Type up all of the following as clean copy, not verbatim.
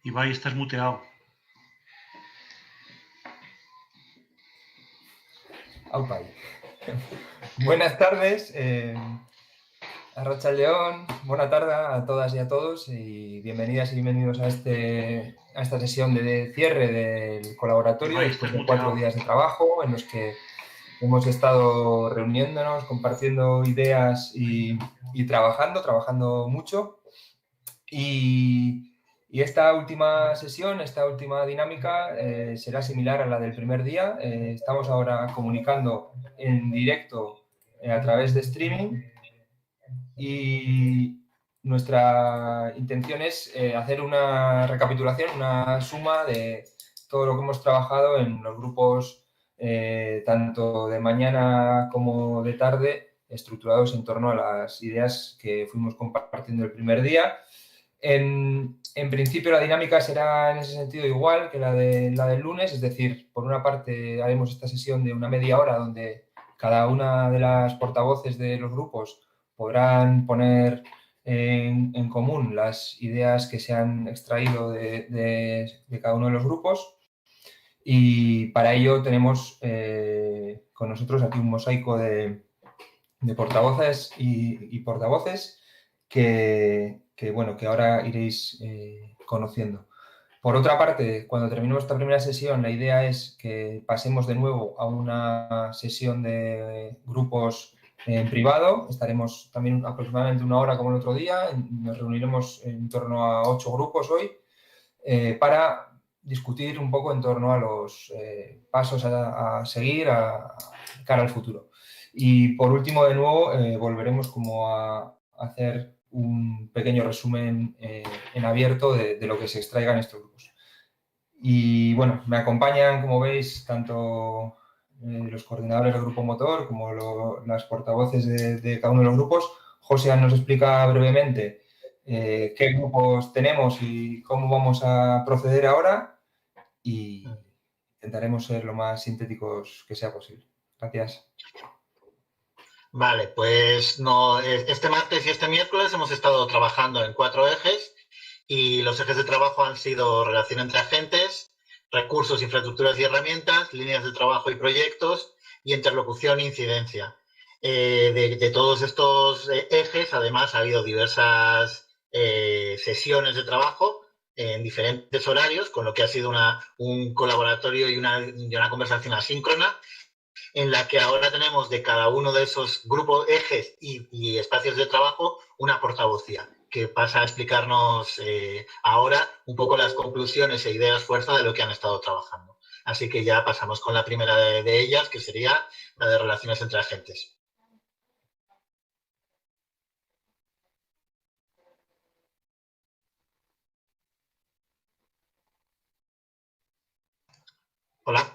Ibai, estás muteado. Aupa. Buenas tardes, Arratsaldeon, buena tarde a todas y a todos y bienvenidas y bienvenidos a esta sesión de cierre del colaboratorio Ibai, después estás de 4 muteado. días de trabajo en los que hemos estado reuniéndonos, compartiendo ideas y trabajando mucho. Y esta última sesión, esta última dinámica será similar a la del primer día. Estamos ahora comunicando en directo a través de streaming y nuestra intención es hacer una recapitulación, una suma de todo lo que hemos trabajado en los grupos tanto de mañana como de tarde, estructurados en torno a las ideas que fuimos compartiendo el primer día. En principio la dinámica será en ese sentido igual que la del lunes, es decir, por una parte haremos esta sesión de una media hora donde cada una de las portavoces de los grupos podrán poner en común las ideas que se han extraído de cada uno de los grupos y para ello tenemos con nosotros aquí un mosaico de portavoces y portavoces que ahora iréis conociendo. Por otra parte, cuando terminemos esta primera sesión, la idea es que pasemos de nuevo a una sesión de grupos en privado. Estaremos también aproximadamente una hora como el otro día. Nos reuniremos en torno a 8 grupos hoy para discutir un poco en torno a los pasos a seguir cara al futuro. Y por último, de nuevo, volveremos como a hacer un pequeño resumen en abierto de lo que se extraiga en estos grupos. Y bueno, me acompañan, como veis, tanto los coordinadores del grupo motor como las portavoces de cada uno de los grupos. José nos explica brevemente qué grupos tenemos y cómo vamos a proceder ahora y intentaremos ser lo más sintéticos que sea posible. Gracias. Vale, pues no, este martes y este miércoles hemos estado trabajando en 4 ejes y los ejes de trabajo han sido relación entre agentes, recursos, infraestructuras y herramientas, líneas de trabajo y proyectos y interlocución e incidencia. De todos estos ejes, además, ha habido diversas sesiones de trabajo en diferentes horarios, con lo que ha sido un colaboratorio y una conversación asíncrona en la que ahora tenemos de cada uno de esos grupos, ejes y espacios de trabajo una portavocía que pasa a explicarnos ahora un poco las conclusiones e ideas fuerza de lo que han estado trabajando. Así que ya pasamos con la primera de ellas, que sería la de relaciones entre agentes. Hola.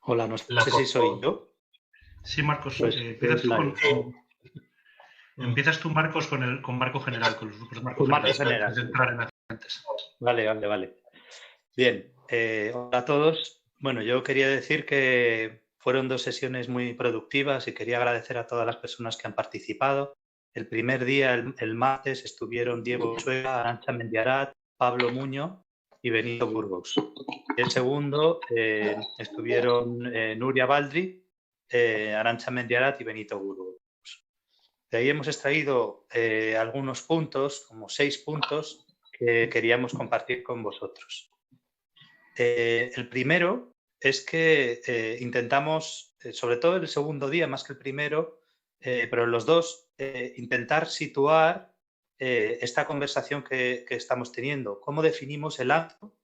Hola, no sé si soy yo. Sí, Marcos, pues, empiezas tú, Marcos, con marco general, con los grupos de marco general. Entrar en agentes. Vale. Bien, hola a todos. Bueno, yo quería decir que fueron 2 sesiones muy productivas y quería agradecer a todas las personas que han participado. El primer día, el martes, estuvieron Diego Chuega, Arantxa Mendiarat, Pablo Muño y Benito Burgos. El segundo estuvieron Nuria Baldri, Arantxa Mendiarat y Benito Burgos. De ahí hemos extraído algunos puntos, como 6 puntos, que queríamos compartir con vosotros. El primero es que intentamos, sobre todo el segundo día más que el primero, pero en los dos, intentar situar esta conversación que estamos teniendo. ¿Cómo definimos el ámbito?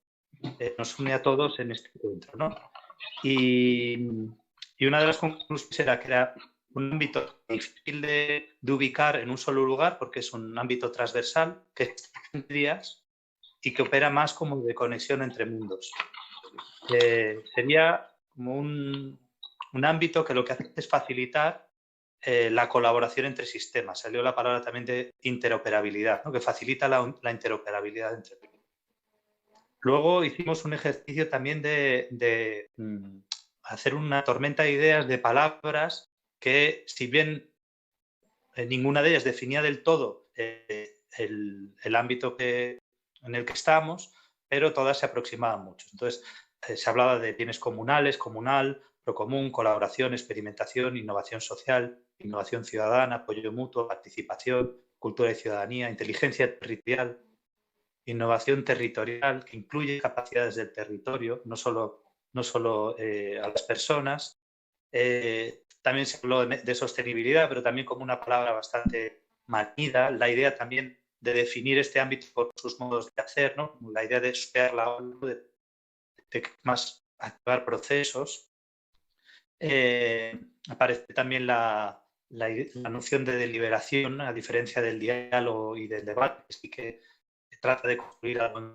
Nos une a todos en este encuentro, ¿no? Y una de las conclusiones era que era un ámbito difícil de ubicar en un solo lugar porque es un ámbito transversal que es días y que opera más como de conexión entre mundos. Sería como un ámbito que lo que hace es facilitar la colaboración entre sistemas. Salió la palabra también de interoperabilidad, ¿no? Que facilita la interoperabilidad entre mundos. Luego hicimos un ejercicio también de hacer una tormenta de ideas, de palabras que, si bien ninguna de ellas definía del todo el ámbito en el que estamos, pero todas se aproximaban mucho. Entonces, se hablaba de bienes comunales, comunal, procomún, colaboración, experimentación, innovación social, innovación ciudadana, apoyo mutuo, participación, cultura y ciudadanía, inteligencia territorial, innovación territorial, que incluye capacidades del territorio, no solo a las personas. También se habló de sostenibilidad, pero también como una palabra bastante manida, la idea también de definir este ámbito por sus modos de hacer, ¿no? La idea de superar la ola, de más activar procesos. Aparece también la noción de deliberación, ¿no? A diferencia del diálogo y del debate, que sí que trata de construir algo en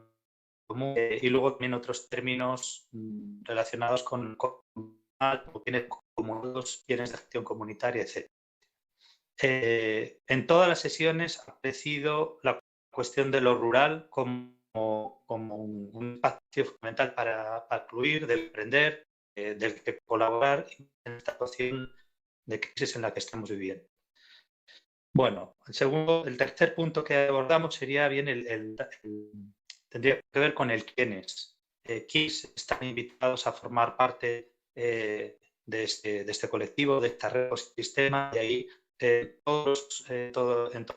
común. Y luego también otros términos relacionados con bienes comunes, bienes de gestión comunitaria, etc. En todas las sesiones ha aparecido la cuestión de lo rural como un espacio fundamental para incluir, del aprender, del que colaborar en esta situación de crisis en la que estamos viviendo. Bueno, el tercer punto que abordamos sería bien tendría que ver con el quiénes. Quiénes están invitados a formar parte de este colectivo, de esta red ecosistema, y ahí en todos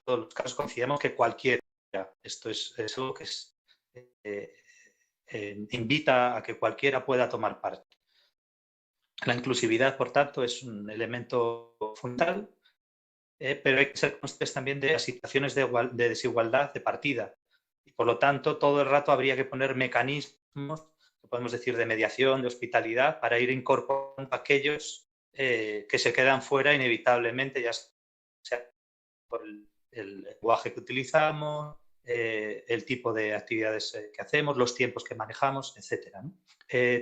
los casos coincidimos que cualquiera. Esto es algo que invita a que cualquiera pueda tomar parte. La inclusividad, por tanto, es un elemento fundamental, pero hay que ser conscientes también de las situaciones de desigualdad de partida. Y por lo tanto, todo el rato habría que poner mecanismos, podemos decir, de mediación, de hospitalidad, para ir incorporando a aquellos que se quedan fuera inevitablemente, ya sea por el lenguaje que utilizamos, el tipo de actividades que hacemos, los tiempos que manejamos, etc.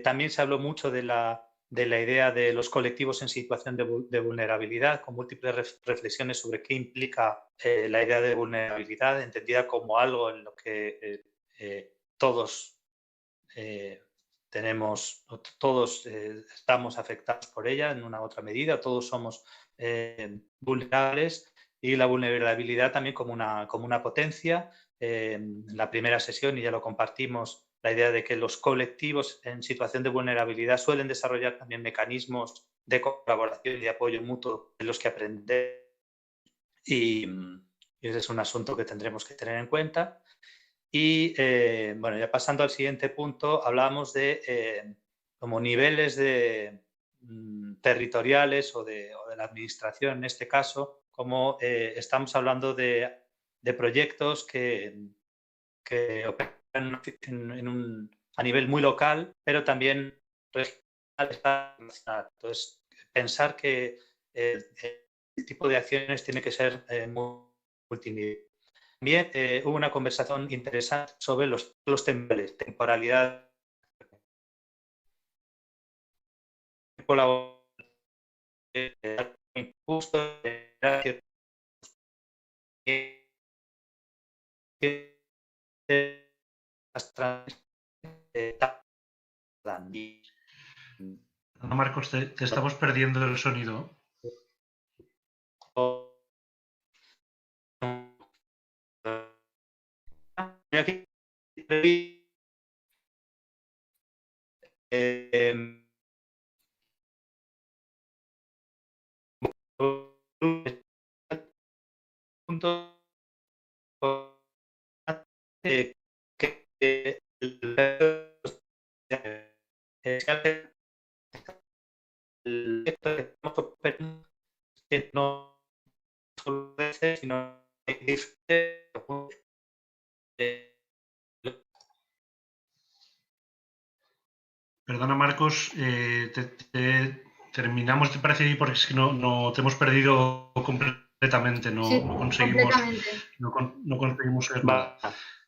También se habló mucho de la idea de los colectivos en situación de vulnerabilidad, con múltiples reflexiones sobre qué implica la idea de vulnerabilidad, entendida como algo en lo que todos estamos afectados por ella en una u otra medida, todos somos vulnerables, y la vulnerabilidad también como una potencia. En la primera sesión, y ya lo compartimos, la idea de que los colectivos en situación de vulnerabilidad suelen desarrollar también mecanismos de colaboración y de apoyo mutuo en los que aprender, y ese es un asunto que tendremos que tener en cuenta. Y bueno, ya pasando al siguiente punto, hablamos de como niveles territoriales o de la administración, en este caso, como estamos hablando de proyectos que operan a nivel muy local, pero también regional. Entonces, pensar que este tipo de acciones tiene que ser multinivel. También hubo una conversación interesante sobre los temporales, temporalidad, injusto, Marcos, te estamos perdiendo el sonido. no solo sino Perdona, Marcos, terminamos, ¿te parece? Porque es que no te hemos perdido completamente, no conseguimos ver nada.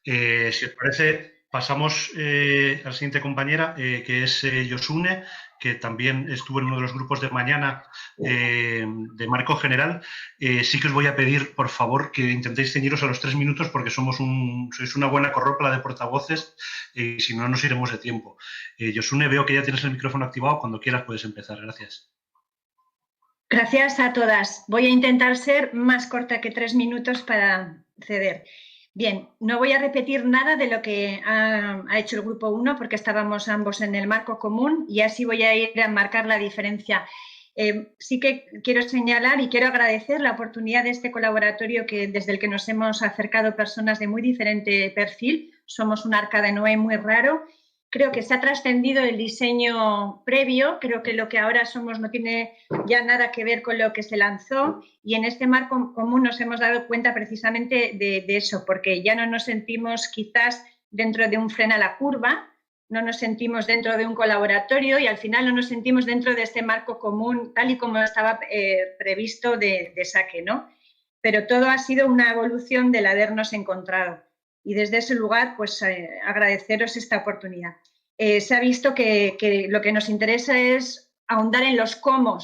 Si os parece, pasamos a la siguiente compañera, que es Josune, que también estuvo en uno de los grupos de mañana de marco general. Sí que os voy a pedir, por favor, que intentéis ceñiros a los 3 minutos, porque sois una buena corropla de portavoces, y si no, nos iremos de tiempo. Josune, veo que ya tienes el micrófono activado. Cuando quieras puedes empezar. Gracias. Gracias a todas. Voy a intentar ser más corta que 3 minutos para ceder. Bien, no voy a repetir nada de lo que ha hecho el Grupo 1 porque estábamos ambos en el marco común y así voy a ir a marcar la diferencia. Sí que quiero señalar y quiero agradecer la oportunidad de este colaboratorio desde el que nos hemos acercado personas de muy diferente perfil. Somos un arca de Noé muy raro. Creo que se ha trascendido el diseño previo, creo que lo que ahora somos no tiene ya nada que ver con lo que se lanzó y en este marco común nos hemos dado cuenta precisamente de eso, porque ya no nos sentimos quizás dentro de un freno a la curva, no nos sentimos dentro de un colaboratorio y al final no nos sentimos dentro de este marco común tal y como estaba previsto de saque, ¿no? Pero todo ha sido una evolución del habernos encontrado. Y desde ese lugar, pues agradeceros esta oportunidad. Se ha visto que lo que nos interesa es ahondar en los cómo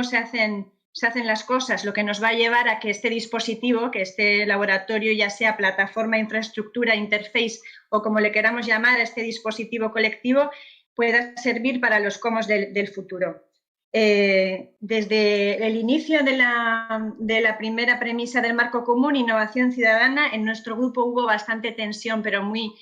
se hacen las cosas, lo que nos va a llevar a que este dispositivo, que este laboratorio, ya sea plataforma, infraestructura, interface o como le queramos llamar, este dispositivo colectivo, pueda servir para los cómo del futuro. Desde el inicio de la primera premisa del marco común, innovación ciudadana, en nuestro grupo hubo bastante tensión, pero muy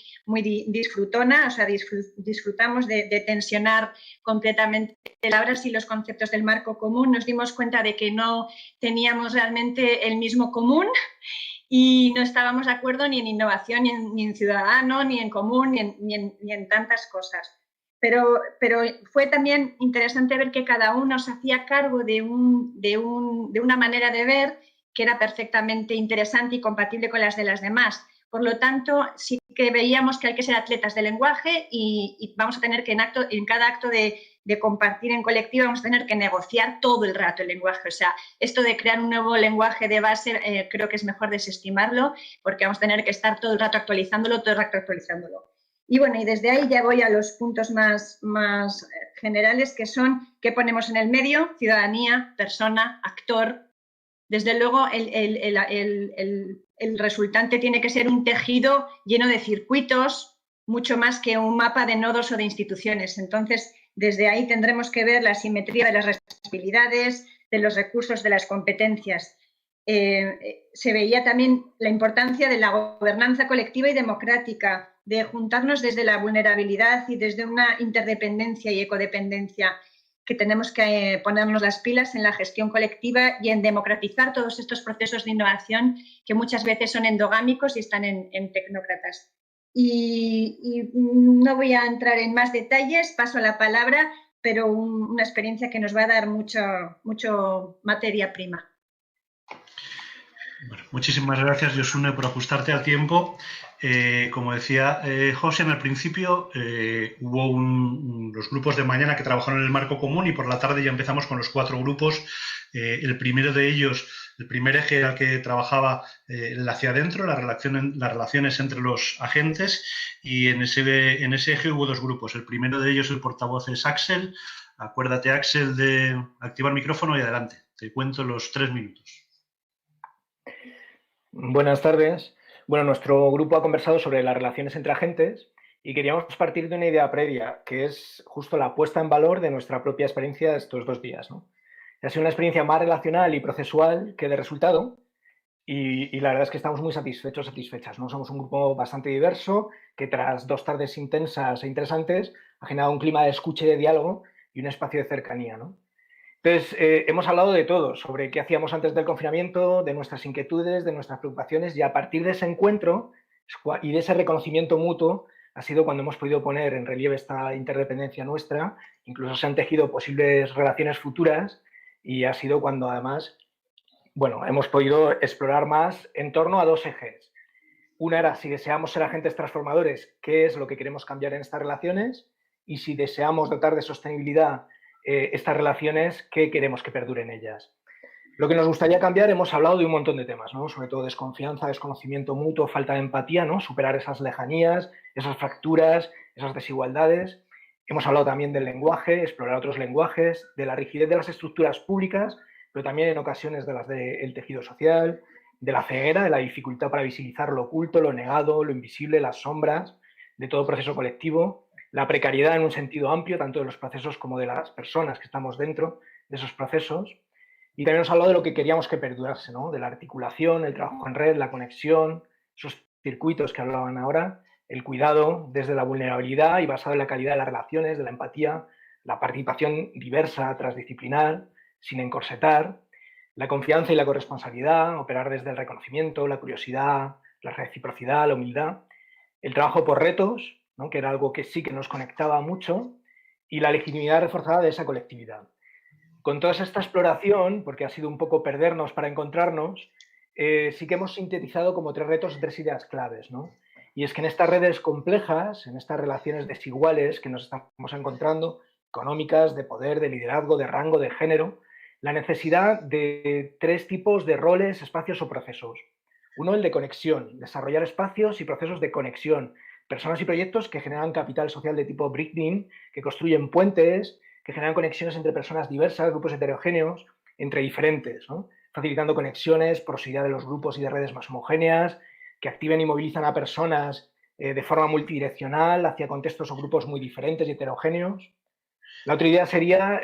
disfrutona, o sea, disfrutamos de tensionar completamente las palabras y los conceptos del marco común. Nos dimos cuenta de que no teníamos realmente el mismo común y no estábamos de acuerdo ni en innovación, ni en ciudadano, ni en común, ni en tantas cosas. Pero fue también interesante ver que cada uno se hacía cargo de una manera de ver que era perfectamente interesante y compatible con las de las demás. Por lo tanto, sí que veíamos que hay que ser atletas del lenguaje y vamos a tener que en cada acto de compartir en colectivo vamos a tener que negociar todo el rato el lenguaje. O sea, esto de crear un nuevo lenguaje de base creo que es mejor desestimarlo porque vamos a tener que estar todo el rato actualizándolo. Y bueno, y desde ahí ya voy a los puntos más generales, que son qué ponemos en el medio: ciudadanía, persona, actor. Desde luego, el resultante tiene que ser un tejido lleno de circuitos, mucho más que un mapa de nodos o de instituciones. Entonces, desde ahí tendremos que ver la simetría de las responsabilidades, de los recursos, de las competencias. Se veía también la importancia de la gobernanza colectiva y democrática, de juntarnos desde la vulnerabilidad y desde una interdependencia y ecodependencia, que tenemos que ponernos las pilas en la gestión colectiva y en democratizar todos estos procesos de innovación que muchas veces son endogámicos y están en tecnócratas. Y no voy a entrar en más detalles, paso la palabra, pero una experiencia que nos va a dar mucho materia prima. Bueno, muchísimas gracias, Josune, por ajustarte al tiempo. Como decía José, en el principio hubo los grupos de mañana que trabajaron en el marco común y por la tarde ya empezamos con los 4 grupos. El primero de ellos, el primer eje era el que trabajaba el hacia adentro, las relaciones entre los agentes, y en ese eje hubo 2 grupos. El primero de ellos, el portavoz, es Axel. Acuérdate, Axel, de activar micrófono y adelante. Te cuento los 3 minutos. Buenas tardes. Bueno, nuestro grupo ha conversado sobre las relaciones entre agentes y queríamos partir de una idea previa, que es justo la puesta en valor de nuestra propia experiencia de estos 2 días, ¿no? Ha sido una experiencia más relacional y procesual que de resultado y la verdad es que estamos muy satisfechas, ¿no? Somos un grupo bastante diverso que tras 2 tardes intensas e interesantes ha generado un clima de escucha y de diálogo y un espacio de cercanía, ¿no? Entonces, hemos hablado de todo, sobre qué hacíamos antes del confinamiento, de nuestras inquietudes, de nuestras preocupaciones, y a partir de ese encuentro y de ese reconocimiento mutuo ha sido cuando hemos podido poner en relieve esta interdependencia nuestra, incluso se han tejido posibles relaciones futuras y ha sido cuando además, bueno, hemos podido explorar más en torno a 2 ejes. Una era si deseamos ser agentes transformadores, qué es lo que queremos cambiar en estas relaciones, y si deseamos dotar de sostenibilidad estas relaciones, ¿qué queremos que perduren ellas? Lo que nos gustaría cambiar, hemos hablado de un montón de temas, ¿no? Sobre todo desconfianza, desconocimiento mutuo, falta de empatía, ¿no? Superar esas lejanías, esas fracturas, esas desigualdades. Hemos hablado también del lenguaje, explorar otros lenguajes, de la rigidez de las estructuras públicas, pero también en ocasiones de las del tejido social, de la ceguera, de la dificultad para visibilizar lo oculto, lo negado, lo invisible, las sombras, de todo proceso colectivo. La precariedad en un sentido amplio, tanto de los procesos como de las personas que estamos dentro de esos procesos. Y también nos ha hablado de lo que queríamos que perdurase, ¿no? De la articulación, el trabajo en red, la conexión, esos circuitos que hablaban ahora, el cuidado desde la vulnerabilidad y basado en la calidad de las relaciones, de la empatía, la participación diversa, transdisciplinar, sin encorsetar, la confianza y la corresponsabilidad, operar desde el reconocimiento, la curiosidad, la reciprocidad, la humildad, el trabajo por retos, ¿no?, que era algo que sí que nos conectaba mucho, y la legitimidad reforzada de esa colectividad. Con toda esta exploración, porque ha sido un poco perdernos para encontrarnos, sí que hemos sintetizado como 3 retos, 3 ideas claves, ¿no? Y es que en estas redes complejas, en estas relaciones desiguales que nos estamos encontrando, económicas, de poder, de liderazgo, de rango, de género, la necesidad de 3 tipos de roles, espacios o procesos. Uno, el de conexión, desarrollar espacios y procesos de conexión, personas y proyectos que generan capital social de tipo bridging, que construyen puentes, que generan conexiones entre personas diversas, grupos heterogéneos, entre diferentes, ¿no?, facilitando conexiones, porosidad de los grupos y de redes más homogéneas, que activen y movilizan a personas de forma multidireccional hacia contextos o grupos muy diferentes y heterogéneos. La otra idea sería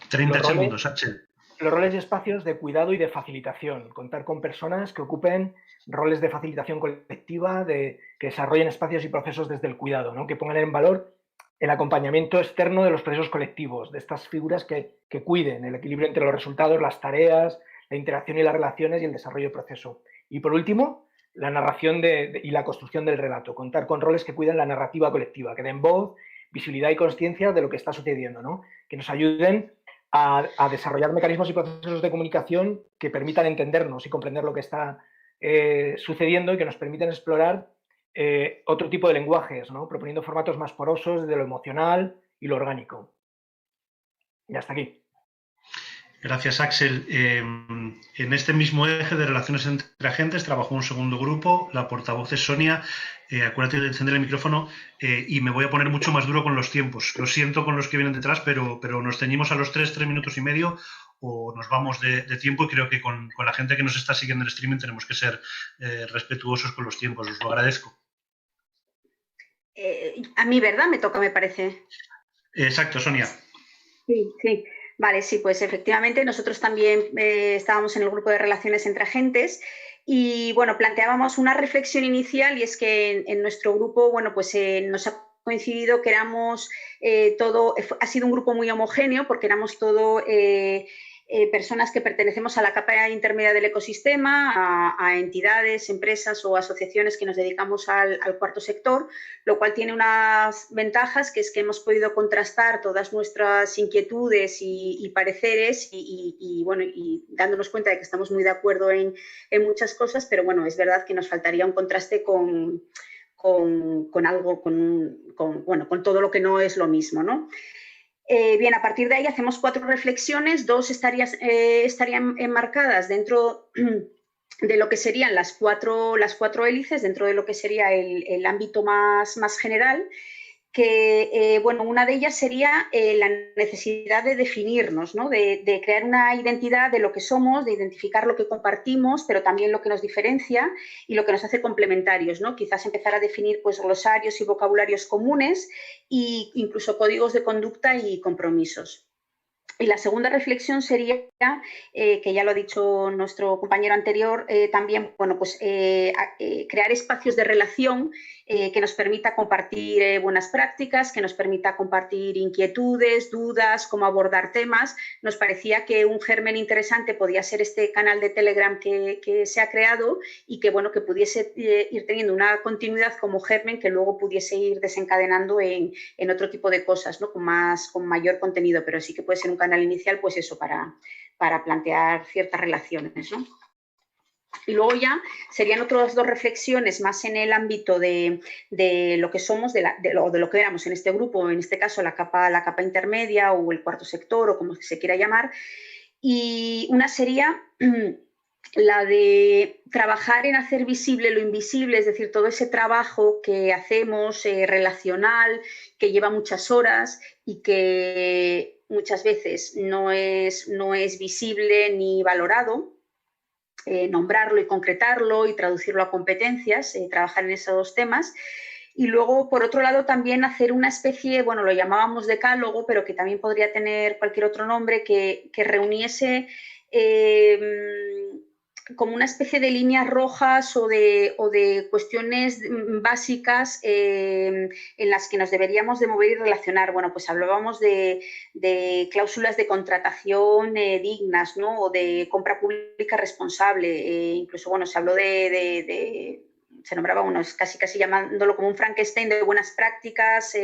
30 segundos, Axel. Los roles y espacios de cuidado y de facilitación. Contar con personas que ocupen roles de facilitación colectiva, que desarrollen espacios y procesos desde el cuidado, ¿no?, que pongan en valor el acompañamiento externo de los procesos colectivos, de estas figuras que cuiden el equilibrio entre los resultados, las tareas, la interacción y las relaciones y el desarrollo del proceso. Y por último, la narración y la construcción del relato. Contar con roles que cuiden la narrativa colectiva, que den voz, visibilidad y consciencia de lo que está sucediendo, ¿no?, que nos ayuden a desarrollar mecanismos y procesos de comunicación que permitan entendernos y comprender lo que está sucediendo y que nos permiten explorar otro tipo de lenguajes, ¿no?, proponiendo formatos más porosos de lo emocional y lo orgánico. Y hasta aquí. Gracias, Axel. En este mismo eje de relaciones entre agentes trabajó un segundo grupo, la portavoz es Sonia. Acuérdate de encender el micrófono y me voy a poner mucho más duro con los tiempos. Lo siento con los que vienen detrás, pero nos ceñimos a los 3 minutos y medio o nos vamos de tiempo, y creo que con la gente que nos está siguiendo en el streaming tenemos que ser respetuosos con los tiempos. Os lo agradezco. A mí, ¿verdad? Me toca, me parece. Exacto, Sonia. Sí, sí. Vale, sí, pues efectivamente nosotros también estábamos en el grupo de relaciones entre agentes y, bueno, planteábamos una reflexión inicial, y es que en nuestro grupo, bueno, pues nos ha coincidido que éramos ha sido un grupo muy homogéneo porque éramos todo personas que pertenecemos a la capa intermedia del ecosistema, a entidades, empresas o asociaciones que nos dedicamos al cuarto sector, lo cual tiene unas ventajas, que es que hemos podido contrastar todas nuestras inquietudes y pareceres y, bueno, y dándonos cuenta de que estamos muy de acuerdo en muchas cosas, pero bueno, es verdad que nos faltaría un contraste con algo, con todo lo que no es lo mismo, ¿no? Bien, a partir de ahí hacemos 4 reflexiones, 2 estarían enmarcadas dentro de lo que serían las cuatro hélices, dentro de lo que sería el ámbito más general, que, bueno, una de ellas sería la necesidad de definirnos, ¿no?, de crear una identidad de lo que somos, de identificar lo que compartimos, pero también lo que nos diferencia y lo que nos hace complementarios, ¿no? Quizás empezar a definir, pues, glosarios y vocabularios comunes e incluso códigos de conducta y compromisos. Y la segunda reflexión sería, que ya lo ha dicho nuestro compañero anterior, también, bueno, pues crear espacios de relación que nos permita compartir buenas prácticas, que nos permita compartir inquietudes, dudas, cómo abordar temas. Nos parecía que un germen interesante podía ser este canal de Telegram que se ha creado y que, bueno, que pudiese ir teniendo una continuidad como germen que luego pudiese ir desencadenando en otro tipo de cosas, ¿no?, con mayor contenido, pero sí que puede ser un canal inicial, pues eso, para plantear ciertas relaciones, ¿no? Y luego ya serían otras 2 reflexiones más en el ámbito de lo que somos, de lo que éramos en este grupo, en este caso la capa intermedia o el cuarto sector o como se quiera llamar. Y una sería la de trabajar en hacer visible lo invisible, es decir, todo ese trabajo que hacemos relacional, que lleva muchas horas y que muchas veces no es visible ni valorado. Nombrarlo y concretarlo y traducirlo a competencias, trabajar en esos temas. Y luego, por otro lado, también hacer una especie, bueno, lo llamábamos decálogo, pero que también podría tener cualquier otro nombre, que reuniese como una especie de líneas rojas o de cuestiones básicas en las que nos deberíamos de mover y relacionar. Bueno, pues hablábamos de cláusulas de contratación dignas, ¿no? O de compra pública responsable. Incluso, bueno, se habló se nombraba unos casi llamándolo como un Frankenstein de buenas prácticas,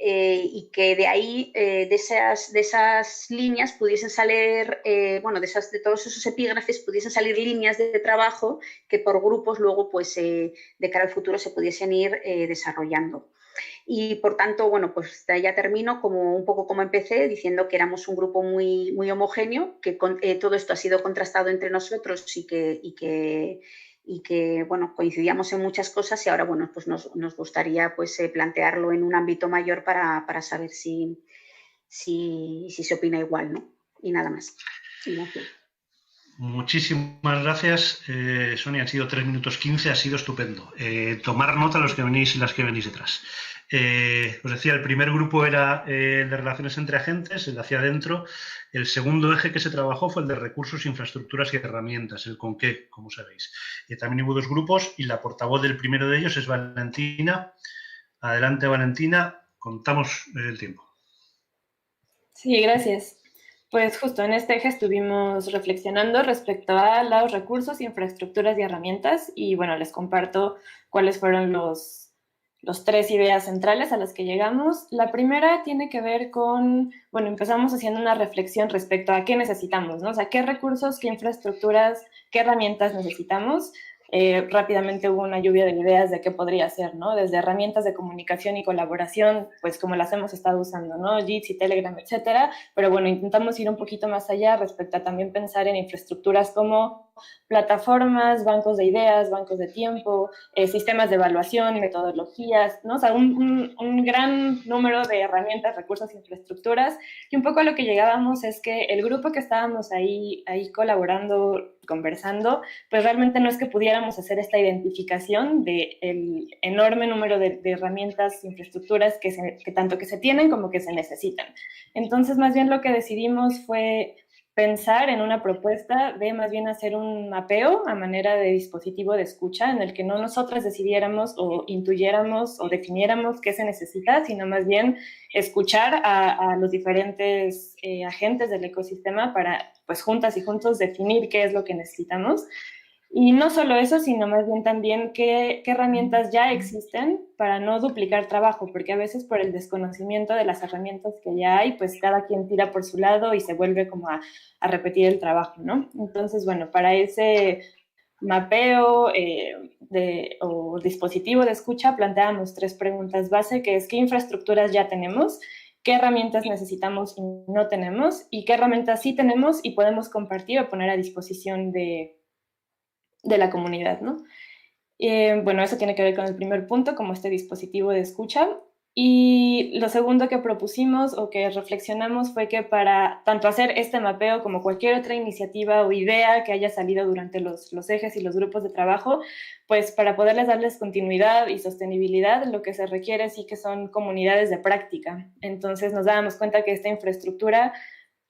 y que de ahí, de esas líneas pudiesen salir, bueno, de todos esos epígrafes pudiesen salir líneas de trabajo que por grupos luego, pues, de cara al futuro se pudiesen ir desarrollando. Y por tanto, bueno, pues ya termino un poco como empecé, diciendo que éramos un grupo muy, muy homogéneo, que todo esto ha sido contrastado entre nosotros y que, bueno, coincidíamos en muchas cosas y ahora, bueno, pues nos gustaría, pues, plantearlo en un ámbito mayor para saber si se opina igual, ¿no? Y nada más. Gracias. Muchísimas gracias, Sonia. Han sido 3 minutos 15, ha sido estupendo. Tomar nota los que venís y las que venís detrás. Os decía, el primer grupo era el de relaciones entre agentes, el de hacia adentro. El segundo eje que se trabajó fue el de recursos, infraestructuras y herramientas, el con qué, como sabéis. También hubo 2 grupos y la portavoz del primero de ellos es Valentina. Adelante, Valentina, contamos el tiempo. Sí, gracias. Pues justo en este eje estuvimos reflexionando respecto a los recursos, infraestructuras y herramientas y bueno, les comparto cuáles fueron los 3 ideas centrales a las que llegamos. La primera tiene que ver con, bueno, empezamos haciendo una reflexión respecto a qué necesitamos, ¿no? O sea, qué recursos, qué infraestructuras, qué herramientas necesitamos. Rápidamente hubo una lluvia de ideas de qué podría ser, ¿no? Desde herramientas de comunicación y colaboración, pues como las hemos estado usando, ¿no? Jitsi, Telegram, etcétera. Pero bueno, intentamos ir un poquito más allá respecto a también pensar en infraestructuras como plataformas, bancos de ideas, bancos de tiempo, sistemas de evaluación, metodologías, ¿no? O sea, un gran número de herramientas, recursos, infraestructuras. Y un poco a lo que llegábamos es que el grupo que estábamos ahí colaborando, conversando, pues realmente no es que pudiéramos hacer esta identificación del enorme número de herramientas, infraestructuras que tanto que se tienen como que se necesitan. Entonces, más bien lo que decidimos fue pensar en una propuesta de más bien hacer un mapeo a manera de dispositivo de escucha en el que no nosotras decidiéramos o intuyéramos o definiéramos qué se necesita, sino más bien escuchar a los diferentes agentes del ecosistema para, pues, juntas y juntos definir qué es lo que necesitamos. Y no solo eso, sino más bien también qué herramientas ya existen para no duplicar trabajo, porque a veces por el desconocimiento de las herramientas que ya hay, pues cada quien tira por su lado y se vuelve como a repetir el trabajo, ¿no? Entonces, bueno, para ese mapeo o dispositivo de escucha planteábamos 3 preguntas base, que es ¿qué infraestructuras ya tenemos? ¿Qué herramientas necesitamos y no tenemos? ¿Y qué herramientas sí tenemos y podemos compartir o poner a disposición de la comunidad, ¿no? Bueno, eso tiene que ver con el primer punto, como este dispositivo de escucha. Y lo segundo que propusimos o que reflexionamos fue que para tanto hacer este mapeo como cualquier otra iniciativa o idea que haya salido durante los ejes y los grupos de trabajo, pues para poderles darles continuidad y sostenibilidad, lo que se requiere sí que son comunidades de práctica. Entonces nos dábamos cuenta que esta infraestructura,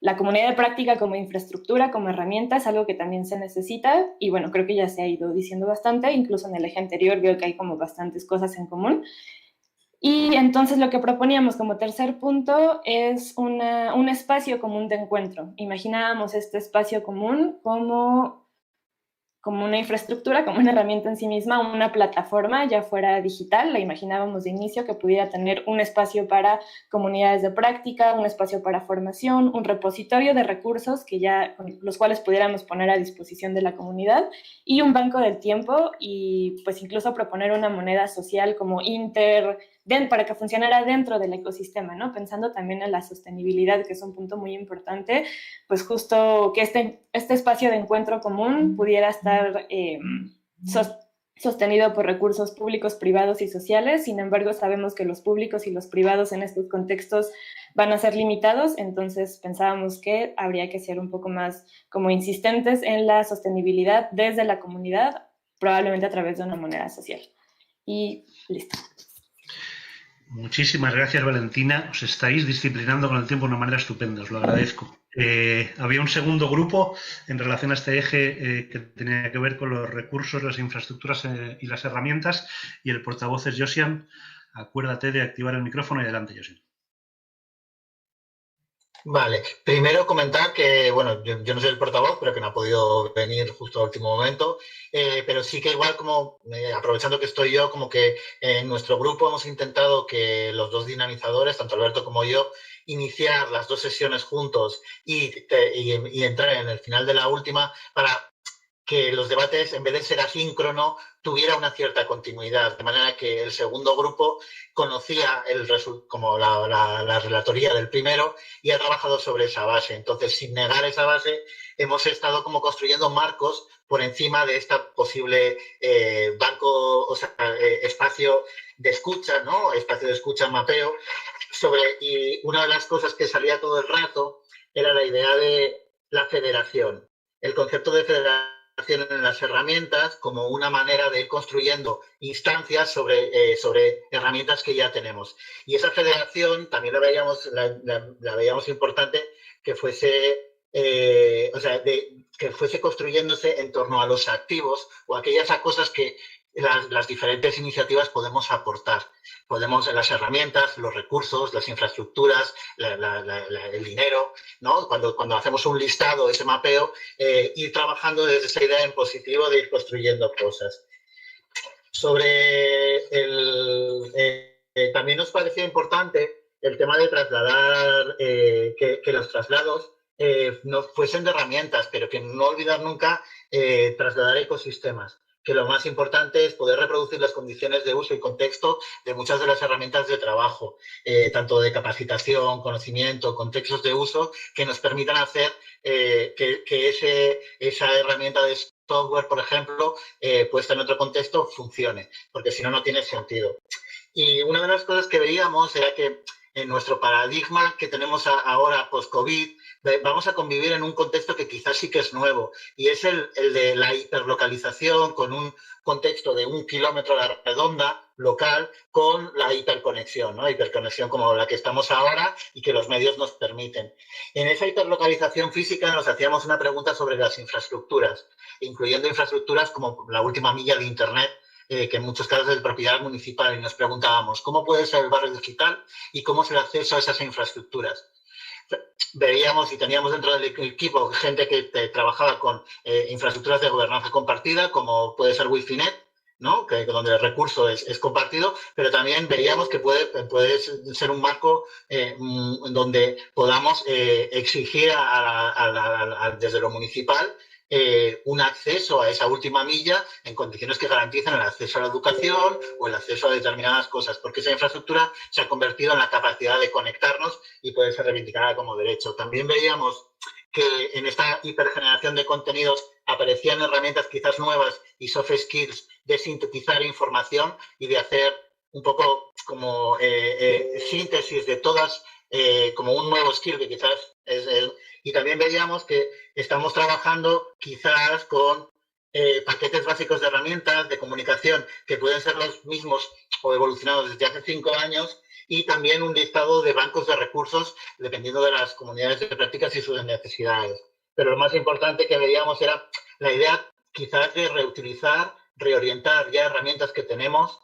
la comunidad de práctica como infraestructura, como herramienta, es algo que también se necesita y bueno, creo que ya se ha ido diciendo bastante, incluso en el eje anterior veo que hay como bastantes cosas en común. Y entonces lo que proponíamos como tercer punto es un espacio común de encuentro. Imaginábamos este espacio común como una infraestructura, como una herramienta en sí misma, una plataforma, ya fuera digital, la imaginábamos de inicio que pudiera tener un espacio para comunidades de práctica, un espacio para formación, un repositorio de recursos con los cuales pudiéramos poner a disposición de la comunidad y un banco del tiempo y pues incluso proponer una moneda social como para que funcionara dentro del ecosistema, ¿no? Pensando también en la sostenibilidad, que es un punto muy importante, pues justo que este espacio de encuentro común pudiera estar sostenido por recursos públicos, privados y sociales. Sin embargo, sabemos que los públicos y los privados en estos contextos van a ser limitados, entonces pensábamos que habría que ser un poco más como insistentes en la sostenibilidad desde la comunidad, probablemente a través de una moneda social. Y listo. Muchísimas gracias, Valentina. Os estáis disciplinando con el tiempo de una manera estupenda, os lo agradezco. Había un segundo grupo en relación a este eje que tenía que ver con los recursos, las infraestructuras y las herramientas, y el portavoz es Josian. Acuérdate de activar el micrófono y adelante, Josian. Vale, primero comentar que, bueno, yo no soy el portavoz, pero que no ha podido venir justo al último momento, pero sí que igual como, aprovechando que estoy yo, como que en nuestro grupo hemos intentado que los dos dinamizadores, tanto Alberto como yo, iniciar las dos sesiones juntos y entrar en el final de la última para que los debates, en vez de ser asíncrono, tuviera una cierta continuidad, de manera que el segundo grupo conocía como la relatoría del primero y ha trabajado sobre esa base. Entonces, sin negar esa base, hemos estado como construyendo marcos por encima de esta posible espacio de escucha, ¿no? Espacio de escucha, mapeo, y una de las cosas que salía todo el rato era la idea de la federación, el concepto de federación en las herramientas como una manera de ir construyendo instancias sobre herramientas que ya tenemos. Y esa federación también la veíamos importante que fuese, que fuese construyéndose en torno a los activos o aquellas cosas que las diferentes iniciativas podemos aportar. Podemos en las herramientas, los recursos, las infraestructuras, el dinero, ¿no? Cuando hacemos un listado, ese mapeo, ir trabajando desde esa idea en positivo de ir construyendo cosas. También nos parecía importante el tema de trasladar, que los traslados no fuesen de herramientas, pero que no olvidar nunca trasladar ecosistemas. Que lo más importante es poder reproducir las condiciones de uso y contexto de muchas de las herramientas de trabajo, tanto de capacitación, conocimiento, contextos de uso, que nos permitan hacer que esa herramienta de software, por ejemplo, puesta en otro contexto, funcione, porque si no, no tiene sentido. Y una de las cosas que veíamos era que en nuestro paradigma que tenemos ahora post-COVID, vamos a convivir en un contexto que quizás sí que es nuevo, y es el de la hiperlocalización con un contexto de 1 kilómetro a la redonda local con la hiperconexión, ¿no? Hiperconexión como la que estamos ahora y que los medios nos permiten. En esa hiperlocalización física nos hacíamos una pregunta sobre las infraestructuras, incluyendo infraestructuras como la última milla de Internet, que en muchos casos es de propiedad municipal, y nos preguntábamos cómo puede ser el barrio digital y cómo es el acceso a esas infraestructuras. Veíamos y teníamos dentro del equipo gente que trabajaba con infraestructuras de gobernanza compartida, como puede ser Wifinet, ¿no? Donde el recurso es compartido, pero también veíamos que puede ser un marco donde podamos exigir desde lo municipal un acceso a esa última milla en condiciones que garanticen el acceso a la educación o el acceso a determinadas cosas, porque esa infraestructura se ha convertido en la capacidad de conectarnos y puede ser reivindicada como derecho. También veíamos que en esta hipergeneración de contenidos aparecían herramientas quizás nuevas y soft skills de sintetizar información y de hacer un poco como síntesis de todas, como un nuevo skill que quizás es y también veíamos que estamos trabajando quizás con paquetes básicos de herramientas de comunicación que pueden ser los mismos o evolucionados desde hace 5 años, y también un listado de bancos de recursos dependiendo de las comunidades de prácticas y sus necesidades. Pero lo más importante que veíamos era la idea quizás de reutilizar, reorientar ya herramientas que tenemos,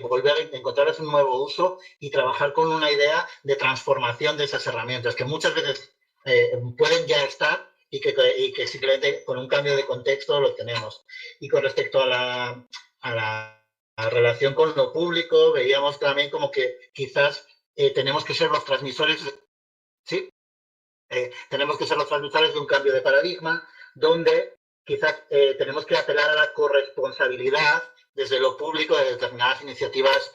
volver a encontrarles un nuevo uso y trabajar con una idea de transformación de esas herramientas que muchas veces pueden ya estar y que simplemente con un cambio de contexto lo tenemos. Y con respecto a la relación con lo público, veíamos también como que quizás tenemos que ser los transmisores, ¿sí? Tenemos que ser los transmisores de un cambio de paradigma, donde quizás tenemos que apelar a la corresponsabilidad desde lo público de determinadas iniciativas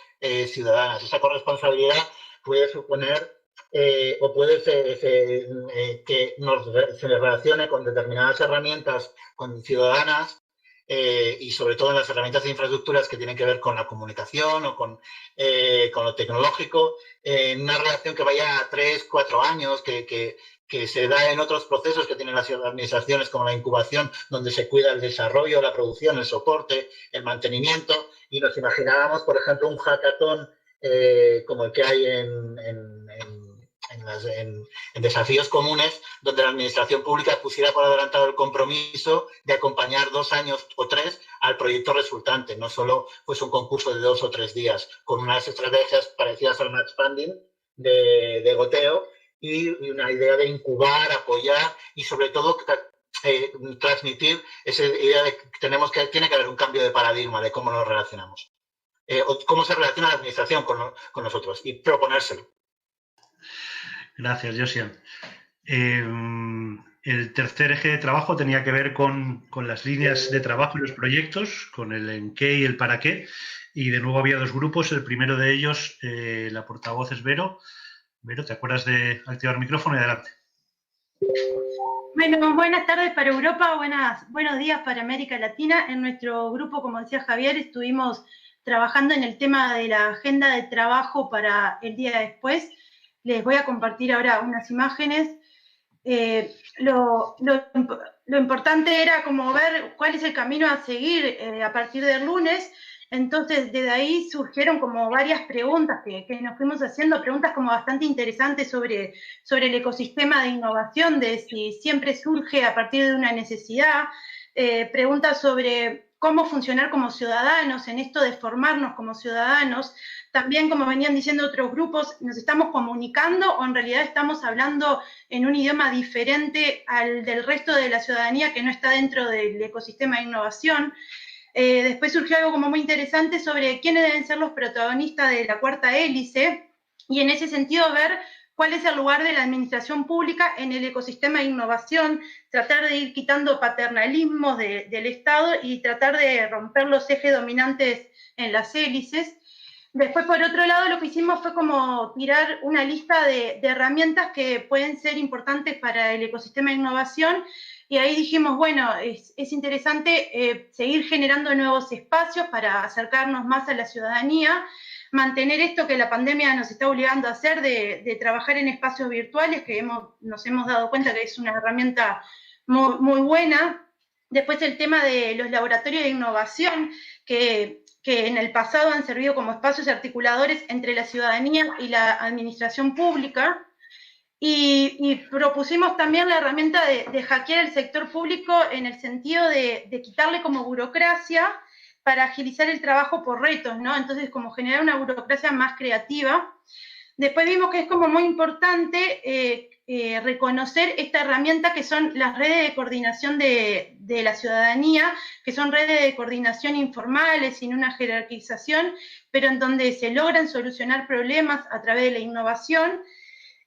ciudadanas. Esa corresponsabilidad puede suponer o puede ser que se relacione con determinadas herramientas con ciudadanas y sobre todo en las herramientas de infraestructuras que tienen que ver con la comunicación o con lo tecnológico, en una relación que vaya a 3, 4 años, que se da en otros procesos que tienen las administraciones, como la incubación, donde se cuida el desarrollo, la producción, el soporte, el mantenimiento, y nos imaginábamos, por ejemplo, un hackathon como el que hay en desafíos comunes, donde la administración pública pusiera por adelantado el compromiso de acompañar 2 años o 3 al proyecto resultante, no solo pues un concurso de 2 o 3 días, con unas estrategias parecidas al match funding de goteo y una idea de incubar, apoyar y sobre todo transmitir esa idea de que tiene que haber un cambio de paradigma de cómo nos relacionamos, o cómo se relaciona la administración con nosotros y proponérselo. Gracias, Josian. El tercer eje de trabajo tenía que ver con las líneas de trabajo y los proyectos, con el en qué y el para qué. Y de nuevo había 2 grupos. El primero de ellos, la portavoz es Vero. Vero, ¿te acuerdas de activar el micrófono? Y adelante. Bueno, buenas tardes para Europa, buenos días para América Latina. En nuestro grupo, como decía Javier, estuvimos trabajando en el tema de la agenda de trabajo para el día después. Les voy a compartir ahora unas imágenes. Lo importante era como ver cuál es el camino a seguir a partir del lunes. Entonces, desde ahí surgieron como varias preguntas que nos fuimos haciendo, preguntas como bastante interesantes sobre el ecosistema de innovación, de si siempre surge a partir de una necesidad, preguntas sobre cómo funcionar como ciudadanos, en esto de formarnos como ciudadanos. También, como venían diciendo otros grupos, ¿nos estamos comunicando o en realidad estamos hablando en un idioma diferente al del resto de la ciudadanía que no está dentro del ecosistema de innovación? Después surgió algo como muy interesante sobre quiénes deben ser los protagonistas de la cuarta hélice y en ese sentido ver cuál es el lugar de la administración pública en el ecosistema de innovación, tratar de ir quitando paternalismos del Estado y tratar de romper los ejes dominantes en las hélices. Después, por otro lado, lo que hicimos fue como tirar una lista de herramientas que pueden ser importantes para el ecosistema de innovación. Y ahí dijimos, bueno, es interesante seguir generando nuevos espacios para acercarnos más a la ciudadanía, mantener esto que la pandemia nos está obligando a hacer, de trabajar en espacios virtuales, que nos hemos dado cuenta que es una herramienta muy, muy buena. Después el tema de los laboratorios de innovación, que en el pasado han servido como espacios articuladores entre la ciudadanía y la administración pública. Y propusimos también la herramienta de hackear el sector público en el sentido de quitarle como burocracia para agilizar el trabajo por retos, ¿no? Entonces, como generar una burocracia más creativa. Después vimos que es como muy importante reconocer esta herramienta que son las redes de coordinación de la ciudadanía, que son redes de coordinación informales, sin una jerarquización, pero en donde se logran solucionar problemas a través de la innovación.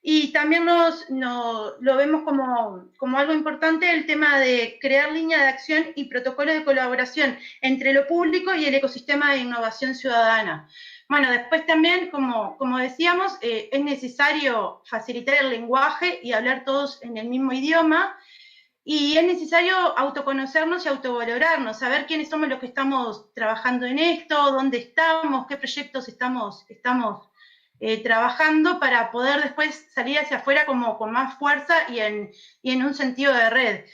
Y también lo vemos como algo importante el tema de crear línea de acción y protocolos de colaboración entre lo público y el ecosistema de innovación ciudadana. Bueno, después también, como decíamos, es necesario facilitar el lenguaje y hablar todos en el mismo idioma, y es necesario autoconocernos y autovalorarnos, saber quiénes somos los que estamos trabajando en esto, dónde estamos, qué proyectos estamos trabajando para poder después salir hacia afuera como con más fuerza y en un sentido de red.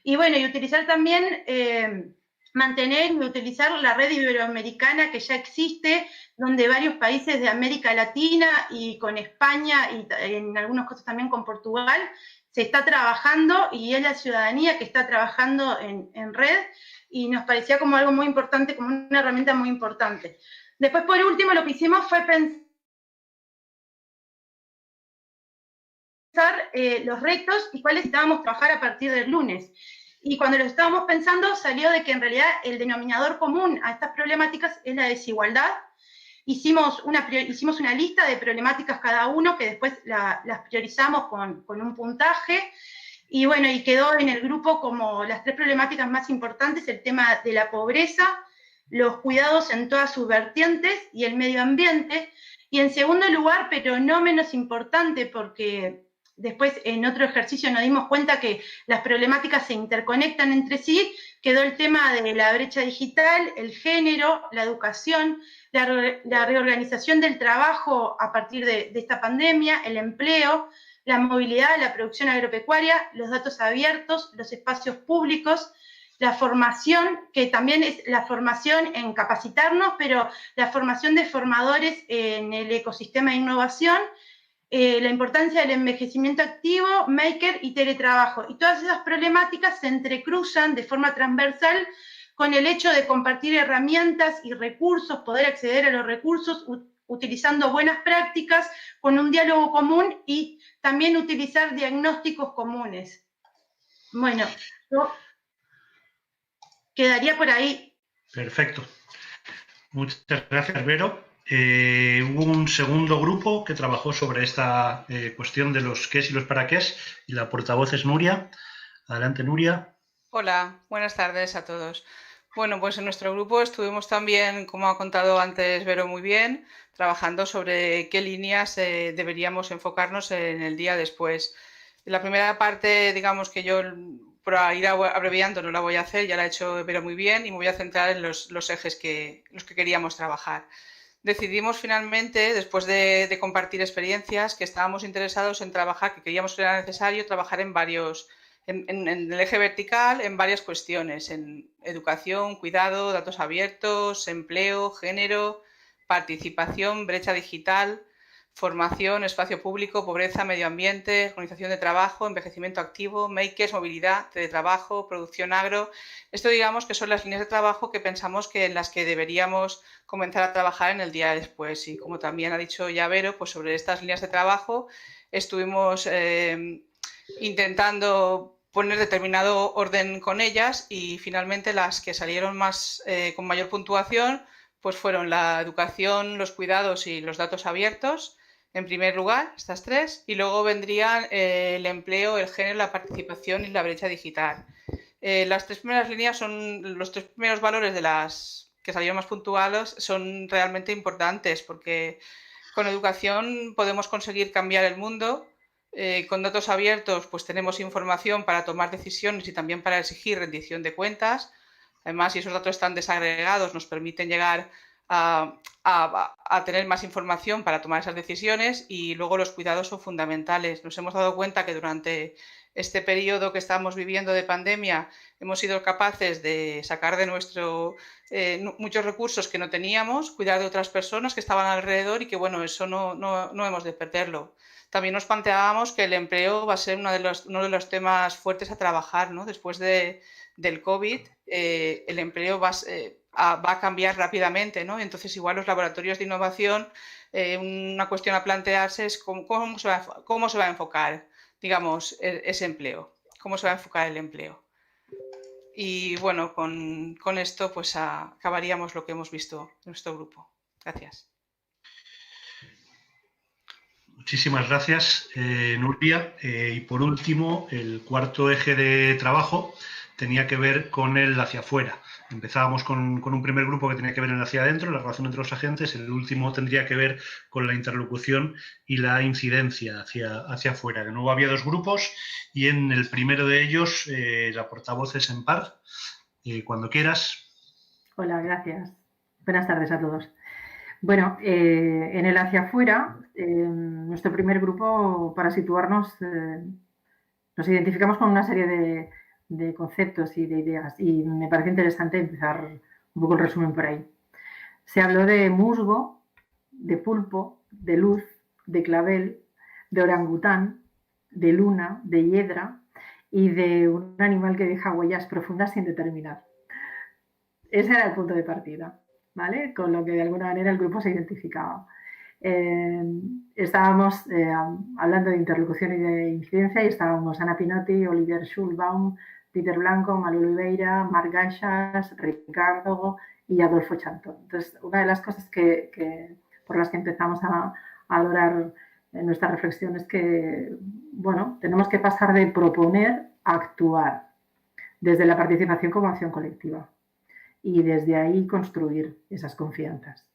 Y bueno, y utilizar también, mantener y utilizar la red iberoamericana que ya existe, donde varios países de América Latina y con España y en algunos casos también con Portugal, se está trabajando y es la ciudadanía que está trabajando en red y nos parecía como algo muy importante, como una herramienta muy importante. Después, por último, lo que hicimos fue pensar los retos y cuáles necesitábamos trabajar a partir del lunes. Y cuando lo estábamos pensando, salió de que en realidad el denominador común a estas problemáticas es la desigualdad. Hicimos una lista de problemáticas cada uno, que después las priorizamos con un puntaje, y bueno, y quedó en el grupo como las 3 problemáticas más importantes: el tema de la pobreza, los cuidados en todas sus vertientes y el medio ambiente. Y en segundo lugar, pero no menos importante, porque después en otro ejercicio nos dimos cuenta que las problemáticas se interconectan entre sí, quedó el tema de la brecha digital, el género, la educación, la reorganización del trabajo a partir de esta pandemia, el empleo, la movilidad, la producción agropecuaria, los datos abiertos, los espacios públicos la formación, que también es la formación en capacitarnos, pero la formación de formadores en el ecosistema de innovación, la importancia del envejecimiento activo, maker y teletrabajo. Y todas esas problemáticas se entrecruzan de forma transversal con el hecho de compartir herramientas y recursos, poder acceder a los recursos utilizando buenas prácticas, con un diálogo común y también utilizar diagnósticos comunes. Bueno, yo quedaría por ahí. Perfecto. Muchas gracias, Vero. Hubo un segundo grupo que trabajó sobre esta cuestión de los qués y los para qués, y la portavoz es Nuria. Adelante, Nuria. Hola, buenas tardes a todos. Bueno, pues en nuestro grupo estuvimos también, como ha contado antes Vero muy bien, trabajando sobre qué líneas deberíamos enfocarnos en el día después. La primera parte, digamos que yo, por ir abreviando, no la voy a hacer, ya la ha hecho Vero muy bien, y me voy a centrar en los ejes los que queríamos trabajar. Decidimos finalmente, después de compartir experiencias, que estábamos interesados en trabajar, que queríamos que era necesario trabajar en varios, en el eje vertical, en varias cuestiones, en educación, cuidado, datos abiertos, empleo, género, participación, brecha digital, formación, espacio público, pobreza, medio ambiente, organización de trabajo, envejecimiento activo, makers, movilidad, teletrabajo, producción agro. Esto, digamos, que son las líneas de trabajo que pensamos que en las que deberíamos comenzar a trabajar en el día después. Y como también ha dicho ya Vero, pues sobre estas líneas de trabajo estuvimos intentando poner determinado orden con ellas, y finalmente las que salieron más con mayor puntuación pues fueron la educación, los cuidados y los datos abiertos, en primer lugar, estas tres, y luego vendrían el empleo, el género, la participación y la brecha digital. Las tres primeras líneas son los tres primeros valores de las que salieron más puntuados, son realmente importantes, porque con educación podemos conseguir cambiar el mundo. Con datos abiertos pues tenemos información para tomar decisiones y también para exigir rendición de cuentas. Además, si esos datos están desagregados, nos permiten llegar a tener más información para tomar esas decisiones. Y luego los cuidados son fundamentales. Nos hemos dado cuenta que durante este periodo que estamos viviendo de pandemia hemos sido capaces de sacar de nuestro muchos recursos que no teníamos, cuidar de otras personas que estaban alrededor, y que bueno, eso no hemos de perderlo. También nos planteábamos que el empleo va a ser uno de los temas fuertes a trabajar, ¿no? Después del COVID, el empleo va a cambiar rápidamente, ¿no? Entonces, igual los laboratorios de innovación, una cuestión a plantearse es cómo se va a enfocar, digamos, ese empleo, cómo se va a enfocar el empleo. Y bueno, con esto pues acabaríamos lo que hemos visto en nuestro grupo. Gracias. Muchísimas gracias, Nuria. Y por último, el cuarto eje de trabajo tenía que ver con el hacia afuera. Empezábamos con un primer grupo que tenía que ver en el hacia adentro, la relación entre los agentes. El último tendría que ver con la interlocución y la incidencia hacia afuera. De nuevo había dos grupos, y en el primero de ellos la portavoz es Empar. Cuando quieras. Hola, gracias. Buenas tardes a todos. Bueno, en el hacia afuera, nuestro primer grupo, para situarnos, nos identificamos con una serie de conceptos y de ideas, y me parece interesante empezar un poco el resumen por ahí. Se habló de musgo, de pulpo, de luz, de clavel, de orangután, de luna, de hiedra y de un animal que deja huellas profundas sin determinar. Ese era el punto de partida, ¿vale? Con lo que de alguna manera el grupo se identificaba. Estábamos hablando de interlocución y de incidencia, y estábamos Ana Pinotti, Olivier Schulbaum, Peter Blanco, Malu Oliveira, Marc Ganchas, Ricardo y Adolfo Chantón. Entonces, una de las cosas por las que empezamos a valorar en nuestra reflexión es que, bueno, tenemos que pasar de proponer a actuar desde la participación como acción colectiva, y desde ahí construir esas confianzas.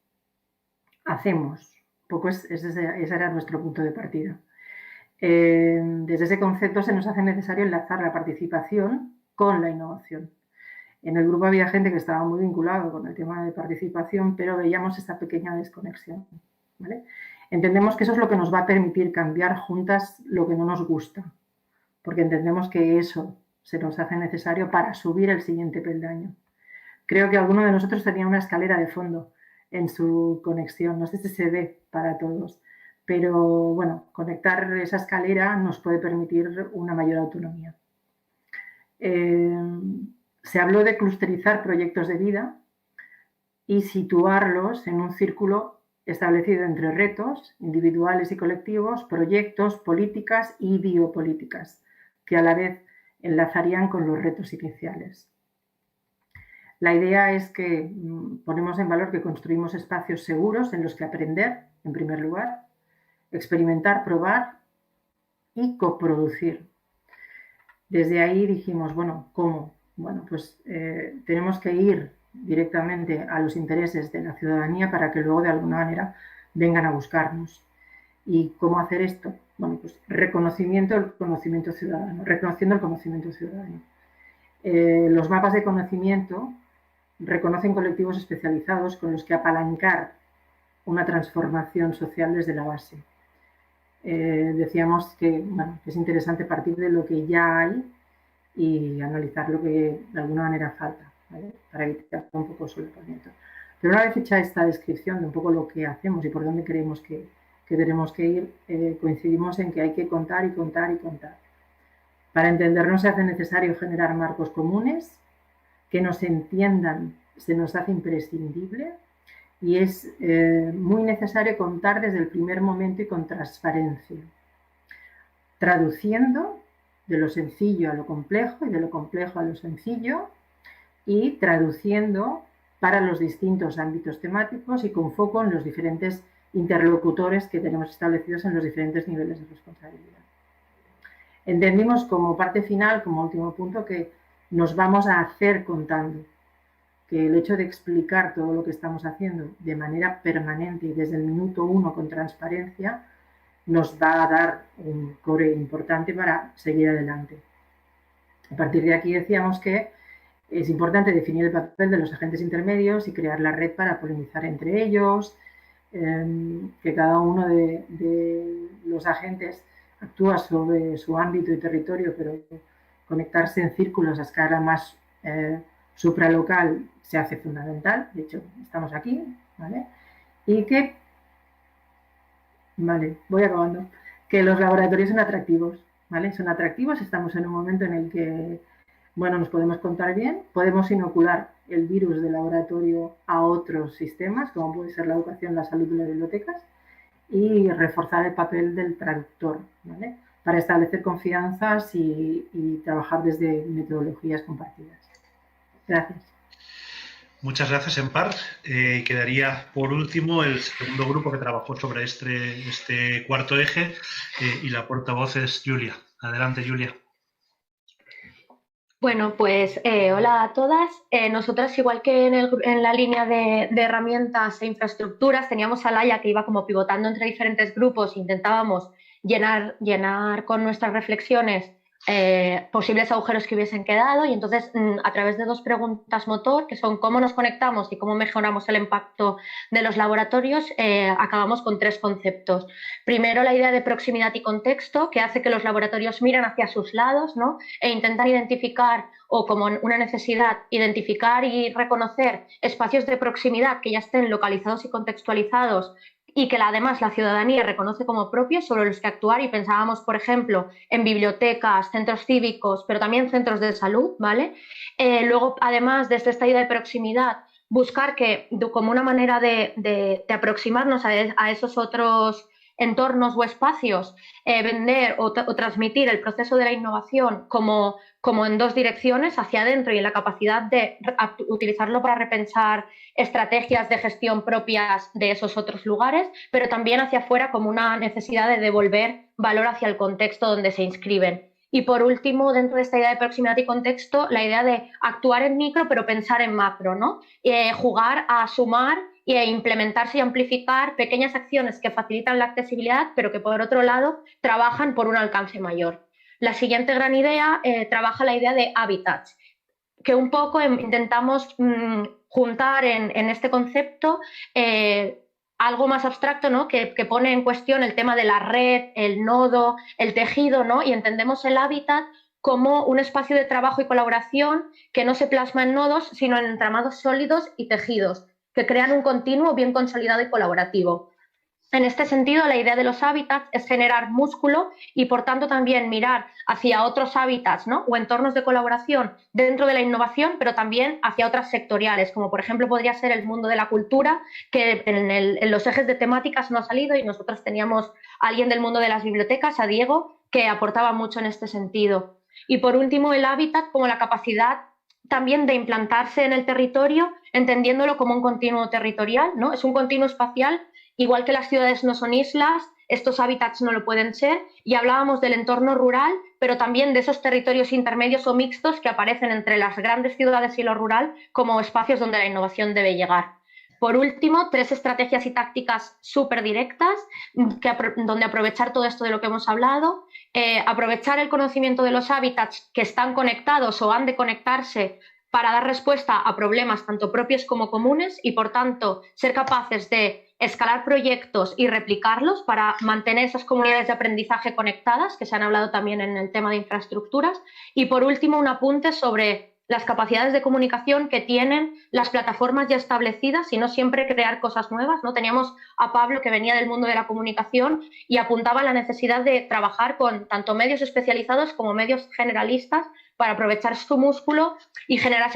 Hacemos, ese era nuestro punto de partida. Desde ese concepto se nos hace necesario enlazar la participación con la innovación. En el grupo había gente que estaba muy vinculado con el tema de participación, pero veíamos esta pequeña desconexión, ¿vale? Entendemos que eso es lo que nos va a permitir cambiar juntas lo que no nos gusta, porque entendemos que eso se nos hace necesario para subir el siguiente peldaño. Creo que alguno de nosotros tenía una escalera de fondo en su conexión, no sé si se ve para todos, pero bueno, conectar esa escalera nos puede permitir una mayor autonomía. Se habló de clusterizar proyectos de vida y situarlos en un círculo establecido entre retos individuales y colectivos, proyectos, políticas y biopolíticas, que a la vez enlazarían con los retos iniciales. La idea es que ponemos en valor que construimos espacios seguros en los que aprender, en primer lugar, experimentar, probar y coproducir. Desde ahí dijimos, bueno, ¿cómo? Bueno, pues tenemos que ir directamente a los intereses de la ciudadanía para que luego de alguna manera vengan a buscarnos. ¿Y cómo hacer esto? Bueno, pues reconociendo el conocimiento ciudadano. Los mapas de conocimiento reconocen colectivos especializados con los que apalancar una transformación social desde la base. Decíamos que, bueno, es interesante partir de lo que ya hay y analizar lo que de alguna manera falta, ¿vale? Para evitar un poco el solapamiento. Pero una vez hecha esta descripción de un poco lo que hacemos y por dónde creemos que tenemos que ir, coincidimos en que hay que contar y contar y contar. Para entendernos se hace necesario generar marcos comunes, que nos entiendan se nos hace imprescindible y es muy necesario contar desde el primer momento y con transparencia, traduciendo de lo sencillo a lo complejo y de lo complejo a lo sencillo y traduciendo para los distintos ámbitos temáticos y con foco en los diferentes interlocutores que tenemos establecidos en los diferentes niveles de responsabilidad. Entendimos como parte final, como último punto, que nos vamos a hacer contando, que el hecho de explicar todo lo que estamos haciendo de manera permanente y desde el minuto 1 con transparencia nos va a dar un core importante para seguir adelante. A partir de aquí decíamos que es importante definir el papel de los agentes intermedios y crear la red para polinizar entre ellos, que cada uno de los agentes actúa sobre su ámbito y territorio, pero conectarse en círculos a escala más supralocal se hace fundamental. De hecho, estamos aquí, ¿vale? Y que, vale, voy acabando, que los laboratorios son atractivos, ¿vale? Son atractivos, estamos en un momento en el que, bueno, nos podemos contar bien, podemos inocular el virus del laboratorio a otros sistemas, como puede ser la educación, la salud y las bibliotecas, y reforzar el papel del traductor, ¿vale? Para establecer confianzas y trabajar desde metodologías compartidas. Gracias. Muchas gracias, Empar. Quedaría por último el segundo grupo que trabajó sobre este cuarto eje y la portavoz es Julia. Adelante, Julia. Bueno, pues hola a todas. Nosotras, igual que en la línea de herramientas e infraestructuras, teníamos a Laia que iba como pivotando entre diferentes grupos, intentábamos llenar con nuestras reflexiones posibles agujeros que hubiesen quedado y entonces a través de dos preguntas motor, que son cómo nos conectamos y cómo mejoramos el impacto de los laboratorios, acabamos con tres conceptos. Primero, la idea de proximidad y contexto, que hace que los laboratorios miren hacia sus lados, ¿no? E intentan identificar, o como una necesidad, identificar y reconocer espacios de proximidad que ya estén localizados y contextualizados y que además la ciudadanía reconoce como propios sobre los que actuar, y pensábamos, por ejemplo, en bibliotecas, centros cívicos, pero también centros de salud, ¿vale? Luego, además, desde esta idea de proximidad, buscar que, como una manera de aproximarnos a esos otros entornos o espacios, vender o transmitir el proceso de la innovación como en dos direcciones, hacia adentro y en la capacidad de utilizarlo para repensar estrategias de gestión propias de esos otros lugares, pero también hacia afuera como una necesidad de devolver valor hacia el contexto donde se inscriben. Y por último, dentro de esta idea de proximidad y contexto, la idea de actuar en micro pero pensar en macro, ¿no? Jugar a sumar e implementarse y amplificar pequeñas acciones que facilitan la accesibilidad, pero que por otro lado trabajan por un alcance mayor. La siguiente gran idea trabaja la idea de hábitats, que un poco intentamos juntar en este concepto algo más abstracto, ¿no? que pone en cuestión el tema de la red, el nodo, el tejido, ¿no? Y entendemos el hábitat como un espacio de trabajo y colaboración que no se plasma en nodos, sino en entramados sólidos y tejidos, que crean un continuo bien consolidado y colaborativo. En este sentido, la idea de los hábitats es generar músculo y, por tanto, también mirar hacia otros hábitats, ¿no?, o entornos de colaboración dentro de la innovación, pero también hacia otras sectoriales, como por ejemplo podría ser el mundo de la cultura, que en los ejes de temáticas no ha salido, y nosotros teníamos a alguien del mundo de las bibliotecas, a Diego, que aportaba mucho en este sentido. Y por último, el hábitat como la capacidad también de implantarse en el territorio, entendiéndolo como un continuo territorial, ¿no? Es un continuo espacial. Igual que las ciudades no son islas, estos hábitats no lo pueden ser, y hablábamos del entorno rural, pero también de esos territorios intermedios o mixtos que aparecen entre las grandes ciudades y lo rural como espacios donde la innovación debe llegar. Por último, 3 estrategias y tácticas súper directas, donde aprovechar todo esto de lo que hemos hablado, aprovechar el conocimiento de los hábitats que están conectados o han de conectarse para dar respuesta a problemas tanto propios como comunes y, por tanto, ser capaces de escalar proyectos y replicarlos para mantener esas comunidades de aprendizaje conectadas, que se han hablado también en el tema de infraestructuras. Y, por último, un apunte sobre las capacidades de comunicación que tienen las plataformas ya establecidas y no siempre crear cosas nuevas, ¿no? Teníamos a Pablo, que venía del mundo de la comunicación y apuntaba a la necesidad de trabajar con tanto medios especializados como medios generalistas para aprovechar su músculo y generar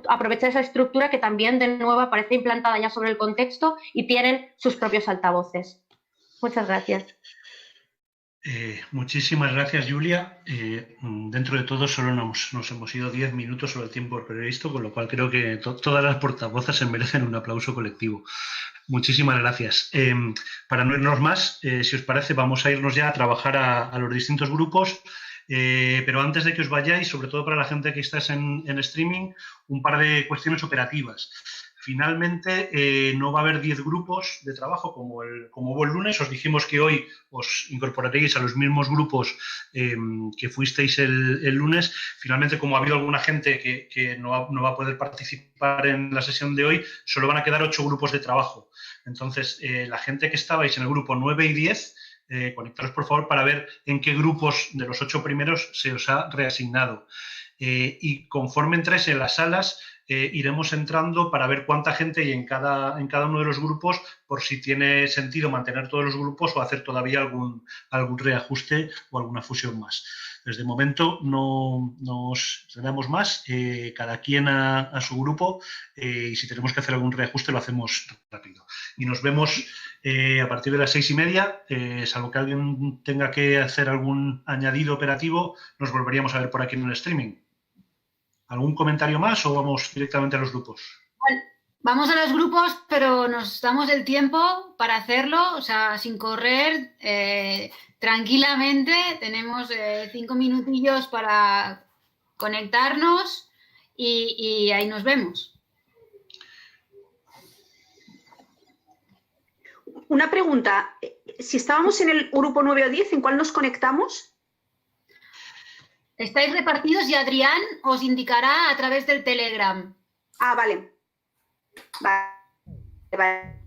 aprovechar esa estructura que también de nuevo aparece implantada ya sobre el contexto y tienen sus propios altavoces. Muchas gracias. Muchísimas gracias, Julia. Dentro de todo solo nos hemos ido 10 minutos sobre el tiempo previsto, con lo cual creo que todas las portavoces se merecen un aplauso colectivo. Muchísimas gracias. Para no irnos más, si os parece, vamos a irnos ya a trabajar a los distintos grupos. Pero antes de que os vayáis, sobre todo para la gente que estáis en streaming, un par de cuestiones operativas. Finalmente, no va a haber 10 grupos de trabajo como hubo el lunes. Os dijimos que hoy os incorporaréis a los mismos grupos que fuisteis el lunes. Finalmente, como ha habido alguna gente que no va a poder participar en la sesión de hoy, solo van a quedar 8 grupos de trabajo. Entonces, la gente que estabais en el grupo 9 y 10, conectaros por favor para ver en qué grupos de los 8 primeros se os ha reasignado. Y conforme entréis en las salas, iremos entrando para ver cuánta gente hay en cada uno de los grupos, por si tiene sentido mantener todos los grupos o hacer todavía algún reajuste o alguna fusión más. Desde el momento no os tenemos más, cada quien a su grupo, y si tenemos que hacer algún reajuste lo hacemos rápido. Y nos vemos a partir de las 6:30, salvo que alguien tenga que hacer algún añadido operativo, nos volveríamos a ver por aquí en el streaming. ¿Algún comentario más o vamos directamente a los grupos? Bueno, vamos a los grupos, pero nos damos el tiempo para hacerlo, o sea, sin correr, tranquilamente. Tenemos 5 minutillos para conectarnos y ahí nos vemos. Una pregunta. Si estábamos en el grupo 9 o 10, ¿en cuál nos conectamos? Estáis repartidos y Adrián os indicará a través del Telegram. Ah, vale. Vale.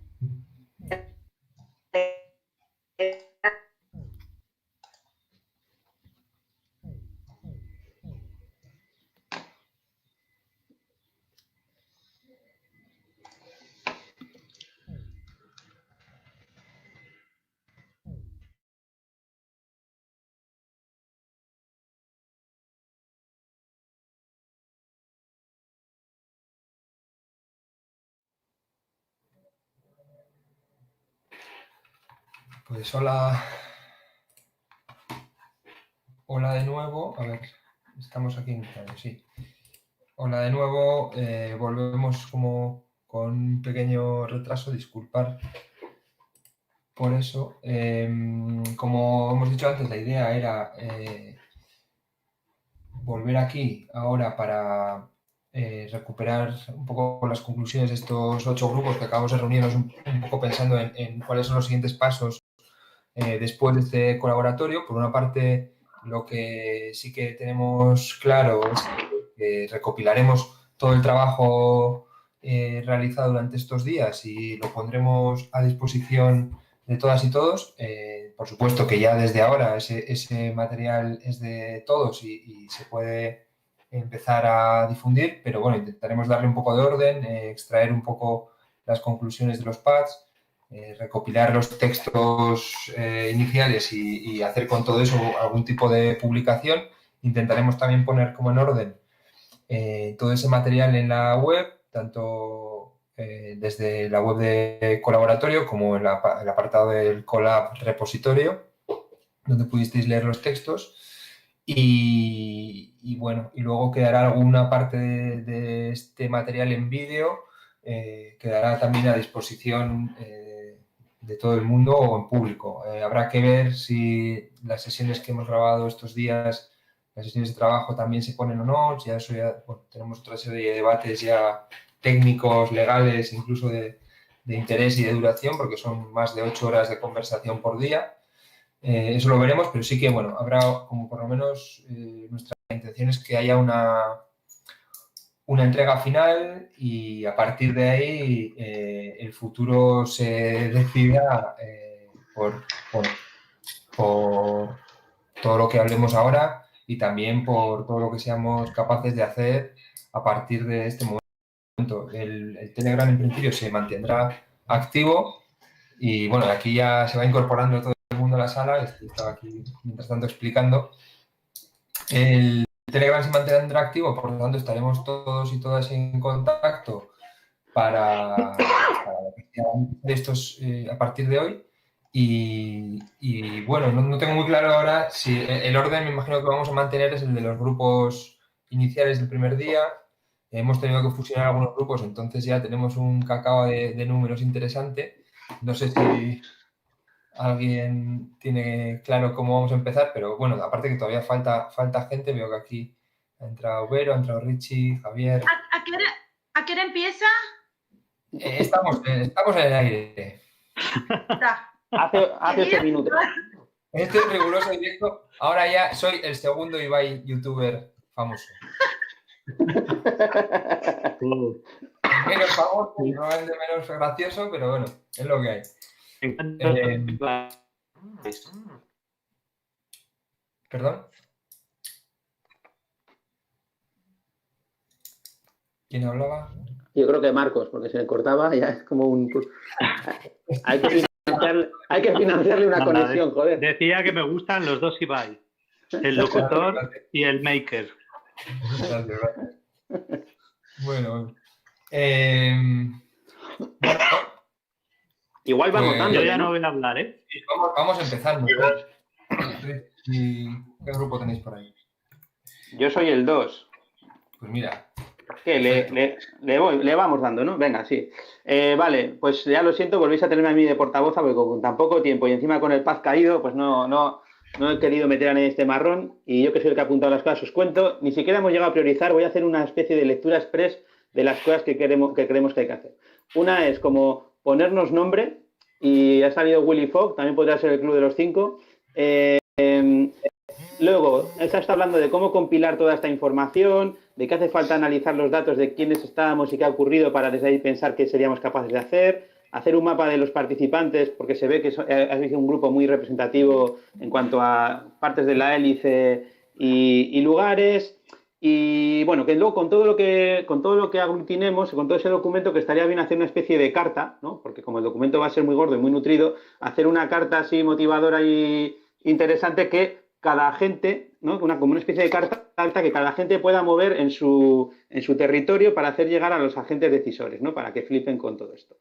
Pues hola de nuevo, a ver, estamos aquí, sí. Hola de nuevo, volvemos como con un pequeño retraso, disculpar por eso. Como hemos dicho antes, la idea era volver aquí ahora para recuperar un poco las conclusiones de estos 8 grupos que acabamos de reunirnos un poco pensando en cuáles son los siguientes pasos después de este colaboratorio. Por una parte, lo que sí que tenemos claro es que recopilaremos todo el trabajo realizado durante estos días y lo pondremos a disposición de todas y todos. por supuesto que ya desde ahora ese material es de todos y se puede empezar a difundir, pero bueno, intentaremos darle un poco de orden, extraer un poco las conclusiones de los pads, recopilar los textos iniciales y hacer con todo eso algún tipo de publicación. Intentaremos también poner como en orden todo ese material en la web, tanto desde la web de colaboratorio como en el apartado del Colab repositorio, donde pudisteis leer los textos. Y bueno, y luego quedará alguna parte de este material en vídeo, quedará también a disposición de todo el mundo o en público. Habrá que ver si las sesiones que hemos grabado estos días, las sesiones de trabajo también se ponen o no. Ya eso ya, bueno, tenemos otra serie de debates ya técnicos, legales, incluso de interés y de duración, porque son más de 8 horas de conversación por día. Eso lo veremos, pero sí que, bueno, habrá como por lo menos nuestra intención es que haya una entrega final y a partir de ahí el futuro se decida por todo lo que hablemos ahora y también por todo lo que seamos capaces de hacer a partir de este momento. El Telegram en principio se mantendrá activo y bueno, aquí ya se va incorporando todo el mundo a la sala. Estaba aquí mientras tanto explicando. El Telegram se mantendrá activo, por lo tanto estaremos todos y todas en contacto para estos a partir de hoy. Y bueno, no tengo muy claro ahora si el orden, me imagino que vamos a mantener es el de los grupos iniciales del primer día. Hemos tenido que fusionar algunos grupos, entonces ya tenemos un cacao de números interesante. No sé si alguien tiene claro cómo vamos a empezar, pero bueno, aparte que todavía falta gente, veo que aquí ha entrado Vero, ha entrado Richie, Javier. ¿A qué hora empieza? Estamos en el aire. Hace 8 minutos. Este es riguroso directo. Ahora ya soy el segundo Ibai youtuber famoso. Menos famoso, probablemente menos gracioso, pero bueno, es lo que hay. ¿Perdón? ¿Quién hablaba? Yo creo que Marcos, porque se le cortaba, ya es como un... Hay que financiarle una conexión, joder. Decía que me gustan los dos Ibai, el locutor y el maker. Bueno, igual vamos votando. Yo ya no voy a hablar, ¿eh? Vamos empezando. ¿Qué grupo tenéis por ahí? Yo soy el 2. Pues mira. ¿Qué? Le vamos dando, ¿no? Venga, sí. Vale, pues ya lo siento, volvéis a tenerme a mí de portavoz, porque con tan poco tiempo y encima con el paz caído, pues no he querido meter en este marrón. Y yo que soy el que ha apuntado las cosas, os cuento. Ni siquiera hemos llegado a priorizar. Voy a hacer una especie de lectura express de las cosas que creemos que hay que hacer. Una es como ponernos nombre, y ha salido Willy Fogg, también podría ser el Club de los 5. Luego, Elsa está hablando de cómo compilar toda esta información, de que hace falta analizar los datos de quiénes estábamos y qué ha ocurrido para desde ahí pensar qué seríamos capaces de hacer un mapa de los participantes, porque se ve que ha sido un grupo muy representativo en cuanto a partes de la hélice y lugares. Y bueno, que luego con todo lo que aglutinemos, con todo ese documento, que estaría bien hacer una especie de carta, ¿no? Porque como el documento va a ser muy gordo y muy nutrido, hacer una carta así motivadora y interesante que cada agente, ¿no? Como una especie de carta que cada agente pueda mover en su territorio para hacer llegar a los agentes decisores, ¿no? Para que flipen con todo esto.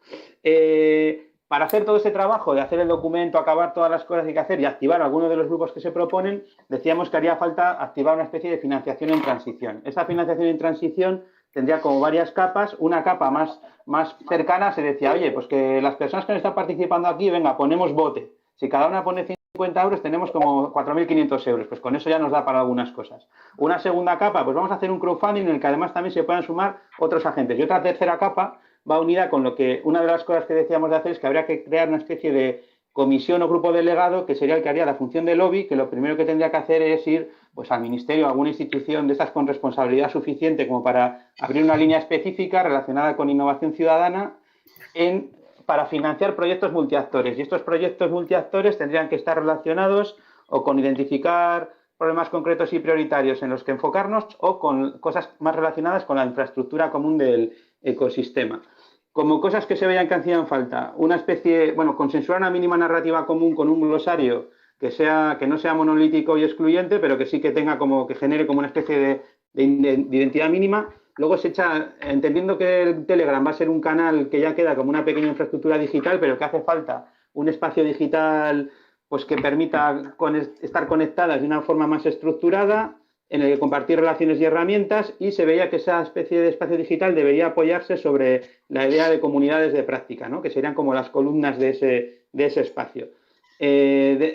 Para hacer todo ese trabajo de hacer el documento, acabar todas las cosas que hay que hacer y activar algunos de los grupos que se proponen, decíamos que haría falta activar una especie de financiación en transición. Esa financiación en transición tendría como varias capas. Una capa más cercana se decía, oye, pues que las personas que no están participando aquí, venga, ponemos bote. Si cada una pone 50 euros, tenemos como 4.500 euros. Pues con eso ya nos da para algunas cosas. Una segunda capa, pues vamos a hacer un crowdfunding en el que además también se puedan sumar otros agentes. Y otra tercera capa va unida con lo que una de las cosas que decíamos de hacer es que habría que crear una especie de comisión o grupo delegado que sería el que haría la función de lobby, que lo primero que tendría que hacer es ir pues al ministerio o a alguna institución de estas con responsabilidad suficiente como para abrir una línea específica relacionada con innovación ciudadana en para financiar proyectos multiactores. Y estos proyectos multiactores tendrían que estar relacionados o con identificar problemas concretos y prioritarios en los que enfocarnos o con cosas más relacionadas con la infraestructura común del ecosistema. Como cosas que se veían que hacían falta, una especie, bueno, consensuar una mínima narrativa común con un glosario que no sea monolítico y excluyente, pero que sí que tenga como, que genere como una especie de identidad mínima. Luego se echa, entendiendo que el Telegram va a ser un canal que ya queda como una pequeña infraestructura digital, pero que hace falta un espacio digital pues que permita estar conectadas de una forma más estructurada, en el que compartir relaciones y herramientas, y se veía que esa especie de espacio digital debería apoyarse sobre la idea de comunidades de práctica, ¿no? Que serían como las columnas de ese espacio.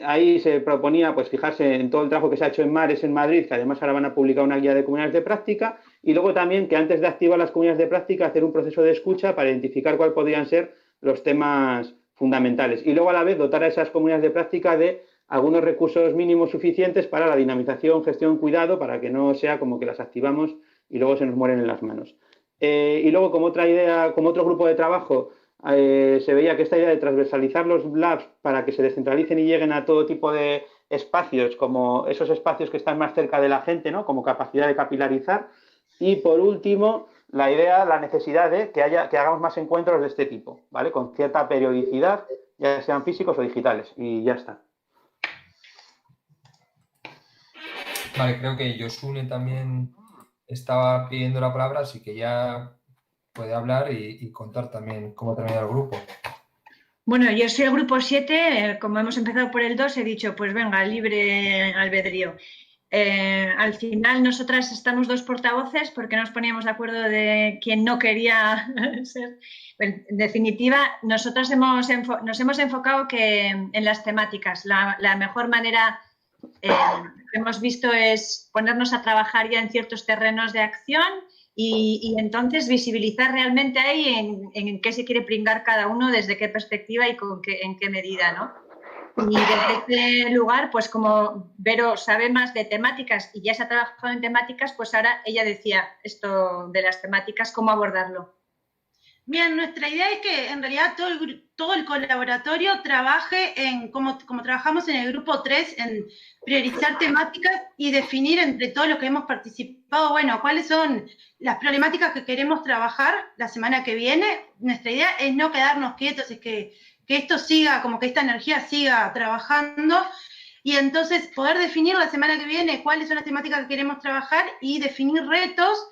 Ahí se proponía pues fijarse en todo el trabajo que se ha hecho en Mares en Madrid, que además ahora van a publicar una guía de comunidades de práctica, y luego también que antes de activar las comunidades de práctica hacer un proceso de escucha para identificar cuáles podrían ser los temas fundamentales, y luego a la vez dotar a esas comunidades de práctica de algunos recursos mínimos suficientes para la dinamización, gestión, cuidado, para que no sea como que las activamos y luego se nos mueren en las manos. Y luego, como otra idea, como otro grupo de trabajo, se veía que esta idea de transversalizar los labs para que se descentralicen y lleguen a todo tipo de espacios, como esos espacios que están más cerca de la gente, ¿no? Como capacidad de capilarizar. Y por último, la necesidad de que hagamos más encuentros de este tipo, ¿vale? Con cierta periodicidad, ya sean físicos o digitales, y ya está. Vale, creo que Yosune también estaba pidiendo la palabra, así que ya puede hablar y contar también cómo ha terminado el grupo. Bueno, yo soy el grupo 7, como hemos empezado por el 2, he dicho, pues venga, libre albedrío. Al final nosotras estamos dos portavoces porque nos poníamos de acuerdo de quién no quería ser. En definitiva, nosotros nos hemos enfocado en las temáticas. La mejor manera que hemos visto es ponernos a trabajar ya en ciertos terrenos de acción y entonces visibilizar realmente ahí en qué se quiere pringar cada uno, desde qué perspectiva y en qué medida, ¿no? Y desde este lugar, pues como Vero sabe más de temáticas y ya se ha trabajado en temáticas, pues ahora ella decía esto de las temáticas, cómo abordarlo. Bien, nuestra idea es que en realidad todo el colaboratorio trabaje como trabajamos en el grupo 3, en priorizar temáticas y definir entre todos los que hemos participado, bueno, cuáles son las problemáticas que queremos trabajar la semana que viene. Nuestra idea es no quedarnos quietos, es que esto siga, como que esta energía siga trabajando, y entonces poder definir la semana que viene cuáles son las temáticas que queremos trabajar y definir retos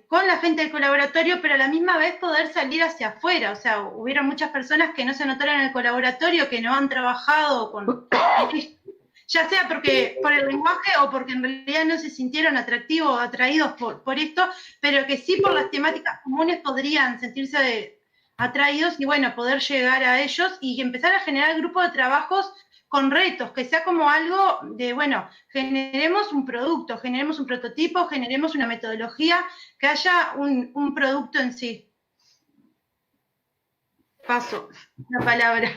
con la gente del colaboratorio, pero a la misma vez poder salir hacia afuera. O sea, hubieron muchas personas que no se anotaron en el colaboratorio, que no han trabajado ya sea por el lenguaje o porque en realidad no se sintieron atractivos o atraídos por esto, pero que sí por las temáticas comunes podrían sentirse atraídos y bueno, poder llegar a ellos y empezar a generar grupos de trabajos con retos, que sea como algo de, bueno, generemos un producto, generemos un prototipo, generemos una metodología, que haya un producto en sí. Paso la palabra.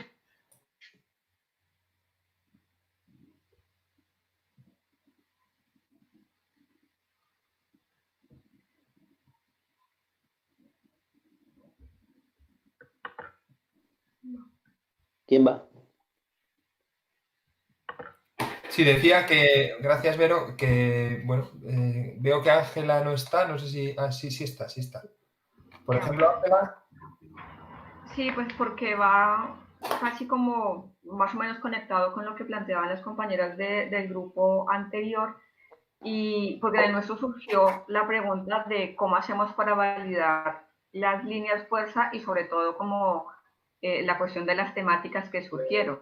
¿Quién va? Sí, decía que, gracias Vero, que bueno, veo que Ángela no está, no sé si, sí está. Por ejemplo, Ángela. Sí, pues porque va casi como más o menos conectado con lo que planteaban las compañeras del grupo anterior, y porque de nuestro surgió la pregunta de cómo hacemos para validar las líneas fuerza y sobre todo como la cuestión de las temáticas que surgieron.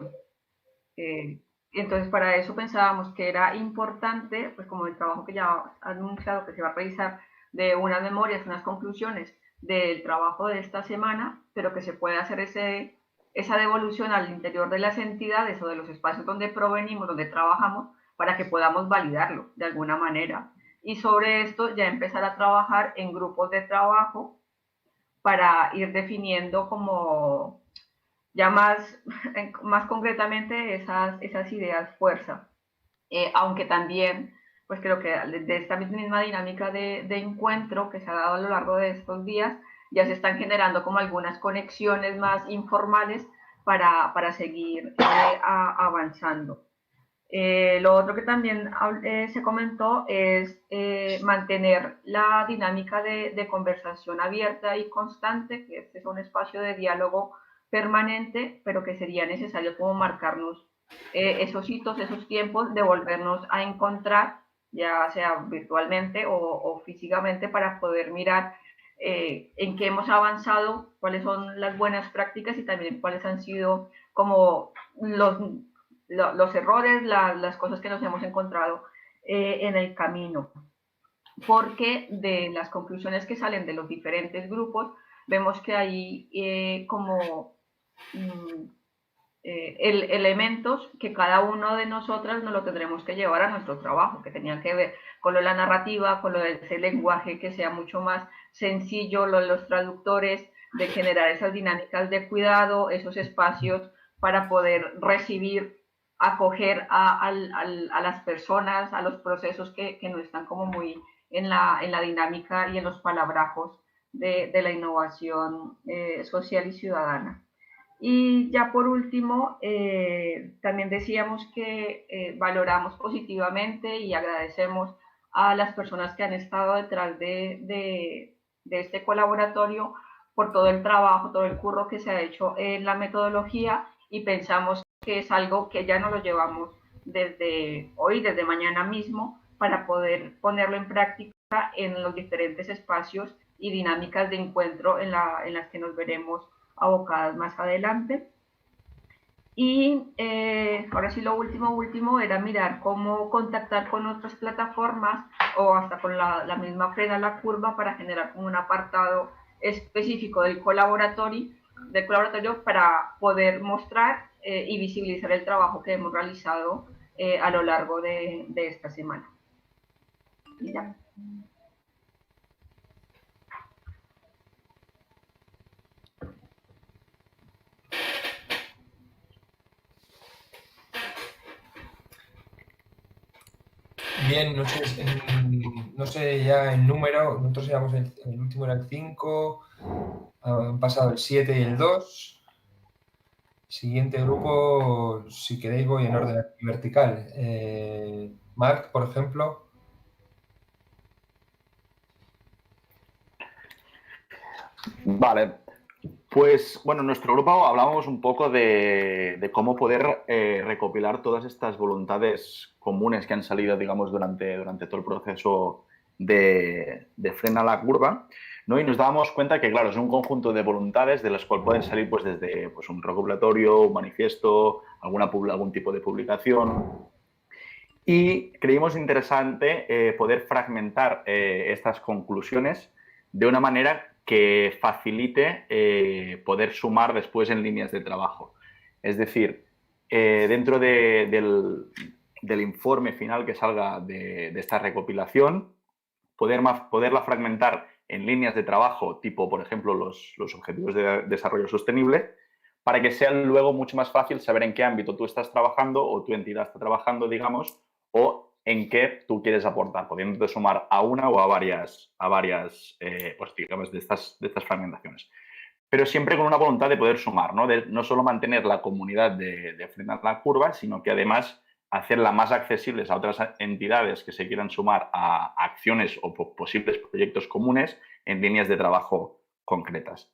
Entonces, para eso pensábamos que era importante, pues como el trabajo que ya ha anunciado que se va a realizar, de unas memorias, unas conclusiones del trabajo de esta semana, pero que se pueda hacer esa devolución al interior de las entidades o de los espacios donde provenimos, donde trabajamos, para que podamos validarlo de alguna manera. Y sobre esto ya empezar a trabajar en grupos de trabajo para ir definiendo como ya más concretamente esas ideas fuerza. Aunque también, pues creo que de esta misma dinámica de encuentro que se ha dado a lo largo de estos días, ya se están generando como algunas conexiones más informales para seguir avanzando. Lo otro que también se comentó es mantener la dinámica de conversación abierta y constante, que este es un espacio de diálogo permanente, pero que sería necesario como marcarnos esos hitos, esos tiempos de volvernos a encontrar, ya sea virtualmente o físicamente, para poder mirar en qué hemos avanzado, cuáles son las buenas prácticas y también cuáles han sido como los errores, las cosas que nos hemos encontrado en el camino. Porque de las conclusiones que salen de los diferentes grupos, vemos que hay como elementos que cada uno de nosotras nos lo tendremos que llevar a nuestro trabajo, que tenían que ver con lo de la narrativa, con lo de ese lenguaje que sea mucho más sencillo, lo de los traductores, de generar esas dinámicas de cuidado, esos espacios para poder recibir, acoger a las personas, a los procesos que no están como muy en la dinámica y en los palabrajos de la innovación social y ciudadana. Y ya por último, también decíamos que valoramos positivamente y agradecemos a las personas que han estado detrás de este colaboratorio por todo el trabajo, todo el curro que se ha hecho en la metodología, y pensamos que es algo que ya nos lo llevamos desde hoy, desde mañana mismo, para poder ponerlo en práctica en los diferentes espacios y dinámicas de encuentro en las que nos veremos abocadas más adelante. Y ahora sí, lo último era mirar cómo contactar con otras plataformas o hasta con la misma Frena la Curva para generar un apartado específico del colaboratorio para poder mostrar y visibilizar el trabajo que hemos realizado a lo largo de esta semana. Y ya. Bien, no sé ya el número, nosotros éramos el último era el 5, han pasado el 7 y el 2. Siguiente grupo, si queréis voy en orden vertical. Marc, por ejemplo. Vale, pues bueno, en nuestro grupo hablábamos un poco de cómo poder recopilar todas estas voluntades comunes que han salido, digamos, durante todo el proceso de Frena la Curva, ¿no? Y nos dábamos cuenta que, claro, es un conjunto de voluntades de las cuales pueden salir pues, desde pues, un recopilatorio, un manifiesto, algún tipo de publicación. Y creímos interesante poder fragmentar estas conclusiones de una manera que facilite poder sumar después en líneas de trabajo. Es decir, dentro del informe final que salga de esta recopilación, poderla fragmentar en líneas de trabajo, tipo, por ejemplo, los objetivos de desarrollo sostenible, para que sea luego mucho más fácil saber en qué ámbito tú estás trabajando o tu entidad está trabajando, digamos, o en qué tú quieres aportar, pudiéndote sumar a una o a varias pues, digamos, de estas fragmentaciones. Pero siempre con una voluntad de poder sumar, ¿no? De no solo mantener la comunidad de Frena la Curva, sino que además hacerla más accesibles a otras entidades que se quieran sumar a acciones o posibles proyectos comunes en líneas de trabajo concretas.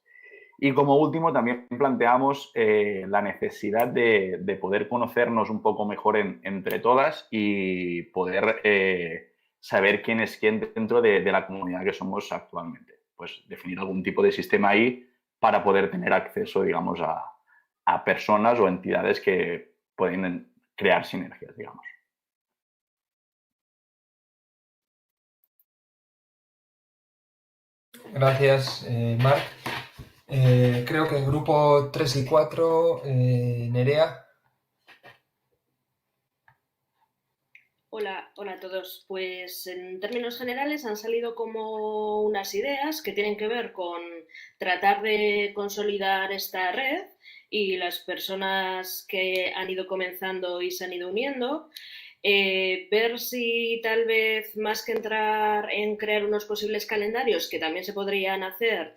Y como último también planteamos la necesidad de poder conocernos un poco mejor entre todas y poder saber quién es quién dentro de la comunidad que somos actualmente. Pues definir algún tipo de sistema ahí para poder tener acceso, digamos, a personas o entidades que pueden crear sinergias, digamos. Gracias, Marc. Creo que el grupo 3 y 4, Nerea. Hola a todos. Pues en términos generales han salido como unas ideas que tienen que ver con tratar de consolidar esta red y las personas que han ido comenzando y se han ido uniendo, ver si tal vez más que entrar en crear unos posibles calendarios que también se podrían hacer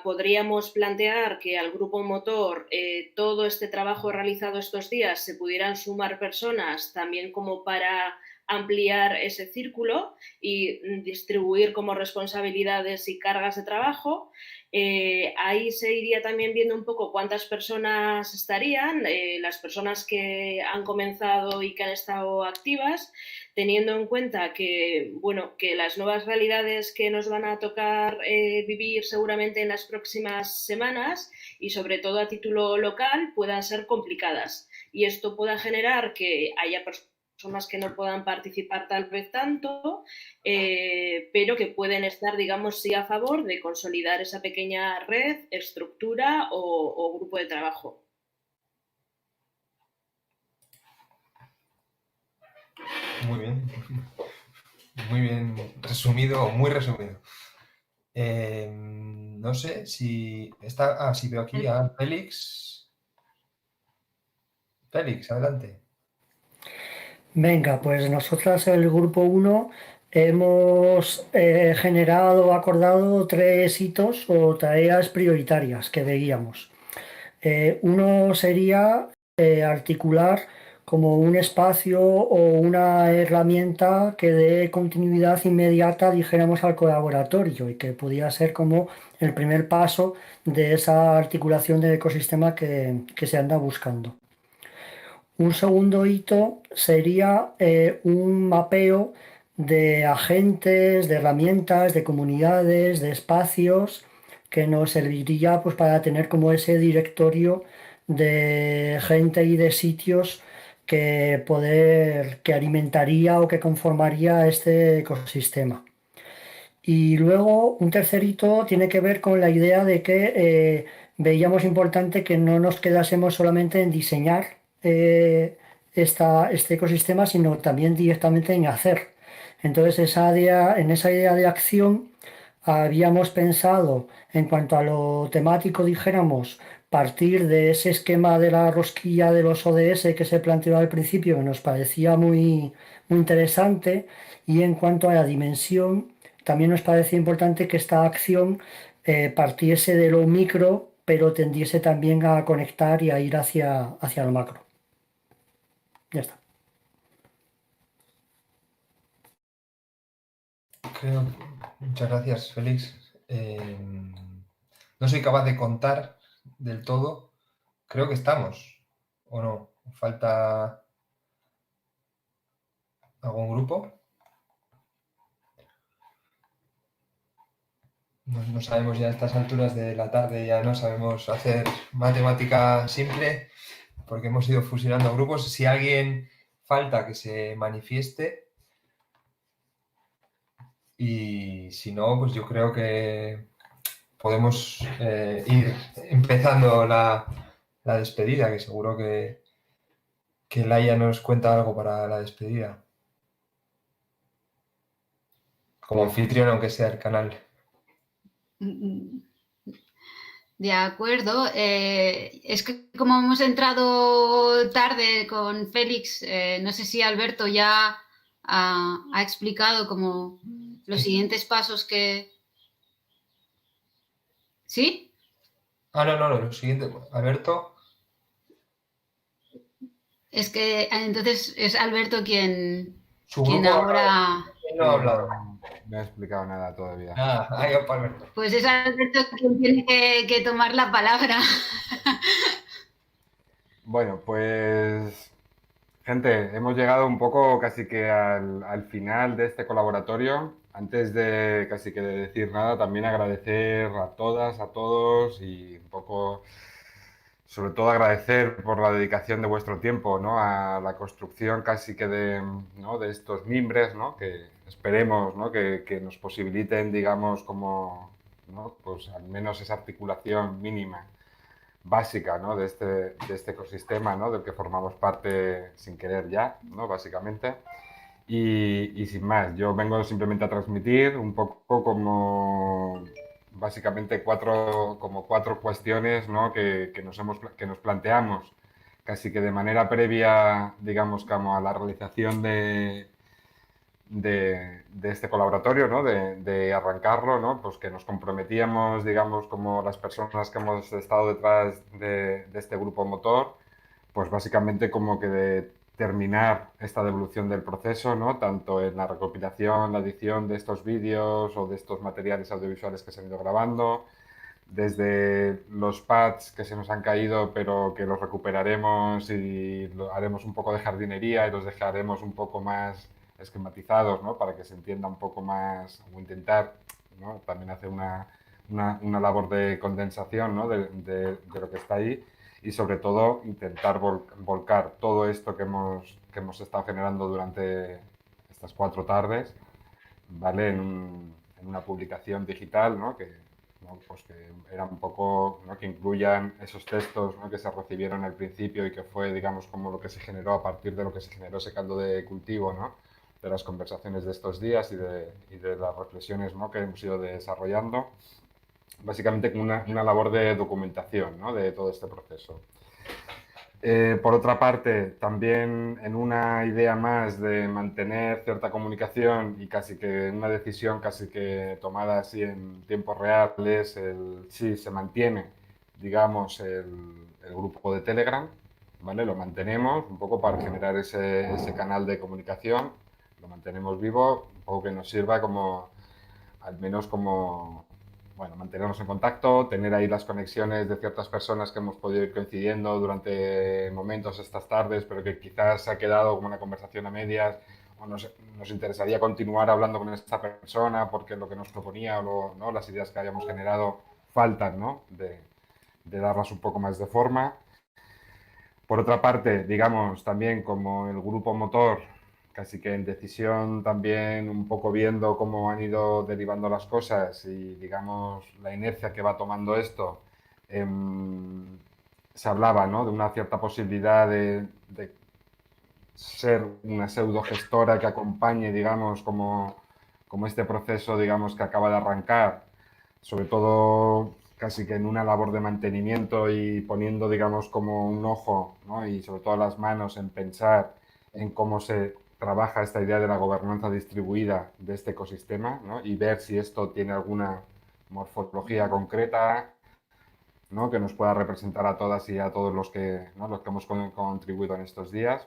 podríamos plantear que al grupo motor todo este trabajo realizado estos días se pudieran sumar personas también como para ampliar ese círculo y distribuir como responsabilidades y cargas de trabajo. Ahí se iría también viendo un poco cuántas personas estarían, las personas que han comenzado y que han estado activas, teniendo en cuenta que, bueno, que las nuevas realidades que nos van a tocar vivir seguramente en las próximas semanas y sobre todo a título local puedan ser complicadas. Y esto pueda generar que haya personas que no puedan participar tal vez tanto, pero que pueden estar, digamos, sí a favor de consolidar esa pequeña red, estructura o grupo de trabajo. Muy bien resumido o muy resumido. No sé si está... sí, veo aquí a Félix. Félix, adelante. Venga, pues nosotras el grupo 1 hemos acordado 3 hitos o tareas prioritarias que veíamos. Uno sería articular como un espacio o una herramienta que dé continuidad inmediata, dijéramos, al colaboratorio y que pudiera ser como el primer paso de esa articulación del ecosistema que se anda buscando. Un segundo hito sería un mapeo de agentes, de herramientas, de comunidades, de espacios que nos serviría pues, para tener como ese directorio de gente y de sitios que alimentaría o que conformaría este ecosistema. Y luego un tercer hito tiene que ver con la idea de que veíamos importante que no nos quedásemos solamente en diseñar este ecosistema, sino también directamente en hacer. Entonces, en esa idea de acción habíamos pensado, en cuanto a lo temático, dijéramos, partir de ese esquema de la rosquilla de los ODS que se planteó al principio, que nos parecía muy, muy interesante, y en cuanto a la dimensión, también nos parecía importante que esta acción partiese de lo micro, pero tendiese también a conectar y a ir hacia lo macro. Ya está. Muchas gracias, Félix. No soy capaz de contar del todo. Creo que estamos, ¿o no? ¿Falta algún grupo? No sabemos ya a estas alturas de la tarde, ya no sabemos hacer matemática simple porque hemos ido fusionando grupos. Si alguien falta, que se manifieste. Y si no, pues yo creo que podemos ir empezando la despedida, que seguro que Laia nos cuenta algo para la despedida. Como anfitrión, aunque sea el canal. De acuerdo. Es que como hemos entrado tarde con Félix, no sé si Alberto ya ha explicado como los siguientes pasos que... ¿Sí? No, lo siguiente. Alberto. Es que entonces es Alberto quien ahora... No ha hablado. No he explicado nada todavía. Alberto. Pues es Alberto quien tiene que tomar la palabra. Bueno, pues... Gente, hemos llegado un poco casi que al final de este colaboratorio. Antes de casi que de decir nada, también agradecer a todas, a todos y un poco, sobre todo agradecer por la dedicación de vuestro tiempo, ¿no? A la construcción casi que de estos mimbres, ¿no? Que esperemos, ¿no? que nos posibiliten, digamos, como, ¿no? Pues al menos esa articulación mínima básica, ¿no? de este ecosistema, ¿no? Del que formamos parte sin querer ya, ¿no? Básicamente. Y sin más, yo vengo simplemente a transmitir un poco como básicamente cuatro cuestiones, ¿no? que nos planteamos casi que de manera previa, digamos, como a la realización de de este colaboratorio, ¿no? De arrancarlo, ¿no? Pues que nos comprometíamos, digamos, como las personas que hemos estado detrás de este grupo motor, pues básicamente como que de terminar esta devolución del proceso, ¿no? Tanto en la recopilación, la edición de estos vídeos o de estos materiales audiovisuales que se han ido grabando, desde los pads que se nos han caído pero que los recuperaremos y haremos un poco de jardinería y los dejaremos un poco más esquematizados, ¿no? Para que se entienda un poco más, o intentar, ¿no? También hacer una labor de condensación, ¿no? de lo que está ahí, y sobre todo intentar volcar todo esto que hemos estado generando durante estas 4 tardes, ¿vale? En una publicación digital, ¿no? Pues que era un poco, ¿no? Que incluyan esos textos, ¿no? Que se recibieron al principio y que fue, digamos, como lo que se generó a partir de lo que se generó ese caldo de cultivo, ¿no? De las conversaciones de estos días y de las reflexiones, ¿no? Que hemos ido desarrollando, básicamente con una labor de documentación, ¿no? De todo este proceso. Por otra parte, también en una idea más de mantener cierta comunicación y casi que una decisión casi que tomada así en tiempo real es si se mantiene, digamos, el grupo de Telegram, ¿vale? Lo mantenemos un poco para generar ese canal de comunicación, lo mantenemos vivo, un poco que nos sirva como, al menos como, bueno, mantenernos en contacto, tener ahí las conexiones de ciertas personas que hemos podido ir coincidiendo durante momentos estas tardes, pero que quizás se ha quedado como una conversación a medias, o nos interesaría continuar hablando con esta persona porque lo que nos proponía o ¿no? Las ideas que hayamos generado faltan, ¿no? De darlas un poco más de forma. Por otra parte, digamos, también como el grupo motor, casi que en decisión también un poco viendo cómo han ido derivando las cosas y, digamos, la inercia que va tomando esto, se hablaba, ¿no? De una cierta posibilidad de ser una pseudo gestora que acompañe, digamos, como este proceso, digamos, que acaba de arrancar, sobre todo casi que en una labor de mantenimiento y poniendo, digamos, como un ojo, ¿no? Y sobre todo las manos en pensar en cómo se trabaja esta idea de la gobernanza distribuida de este ecosistema, ¿no? Y ver si esto tiene alguna morfología concreta, ¿no? Que nos pueda representar a todas y a todos los que hemos contribuido en estos días,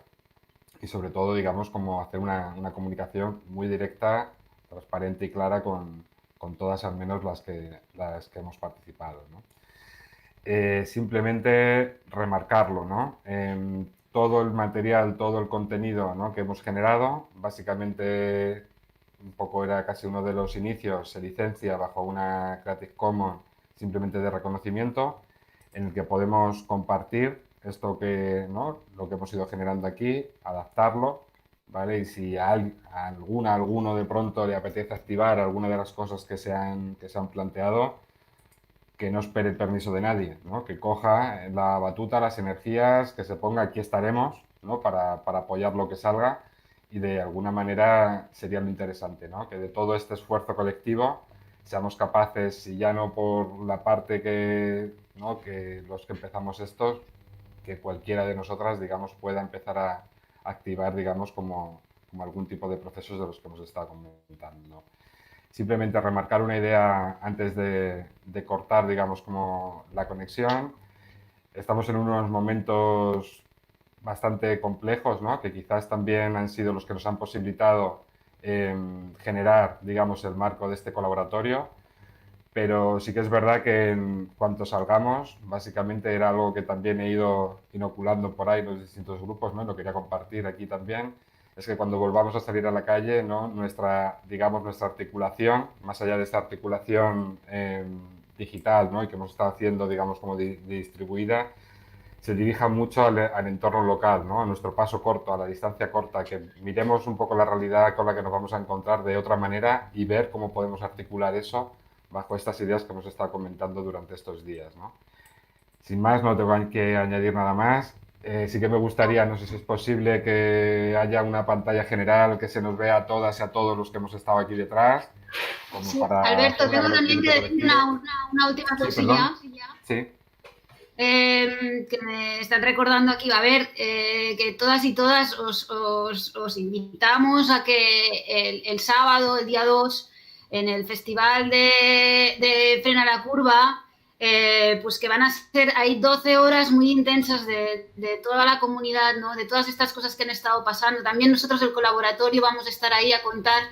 y sobre todo, digamos, como hacer una comunicación muy directa, transparente y clara con todas, al menos las que hemos participado, ¿no? Simplemente remarcarlo, ¿no? Todo el material, todo el contenido, ¿no? Que hemos generado, básicamente un poco era casi uno de los inicios, se licencia bajo una Creative Commons simplemente de reconocimiento, en el que podemos compartir esto que, ¿no? Lo que hemos ido generando aquí, adaptarlo, ¿vale? Y si a alguno de pronto le apetece activar alguna de las cosas que se han planteado, que no espere el permiso de nadie, ¿no? Que coja la batuta, las energías, que se ponga, aquí estaremos, ¿no? Para apoyar lo que salga, y de alguna manera sería lo interesante, ¿no? Que de todo este esfuerzo colectivo seamos capaces, si ya no por la parte que, ¿no? Que los que empezamos estos, que cualquiera de nosotras, digamos, pueda empezar a activar, digamos, como algún tipo de procesos de los que hemos estado comentando, ¿no? Simplemente remarcar una idea antes de cortar, digamos, como la conexión. Estamos en unos momentos bastante complejos, ¿no? Que quizás también han sido los que nos han posibilitado generar, digamos, el marco de este colaboratorio, pero sí que es verdad que en cuanto salgamos, básicamente era algo que también he ido inoculando por ahí en los distintos grupos, ¿no? Lo quería compartir aquí también. Es que cuando volvamos a salir a la calle, ¿no? Nuestra articulación, más allá de esta articulación digital, ¿no? Y que hemos estado haciendo, digamos, como distribuida, se dirija mucho al entorno local, ¿no? A nuestro paso corto, a la distancia corta, que miremos un poco la realidad con la que nos vamos a encontrar de otra manera y ver cómo podemos articular eso bajo estas ideas que hemos estado comentando durante estos días, ¿no? Sin más, no tengo que añadir nada más. Sí que me gustaría, no sé si es posible, que haya una pantalla general que se nos vea a todas y a todos los que hemos estado aquí detrás. Sí, Alberto, tengo también que decir una última cosilla. Sí. que me están recordando aquí, a ver, que todas y todas os invitamos a que el sábado, el día 2, en el festival de Frena la Curva, pues que van a ser, hay 12 horas muy intensas de toda la comunidad, ¿no? De todas estas cosas que han estado pasando. También nosotros, el colaboratorio, vamos a estar ahí a contar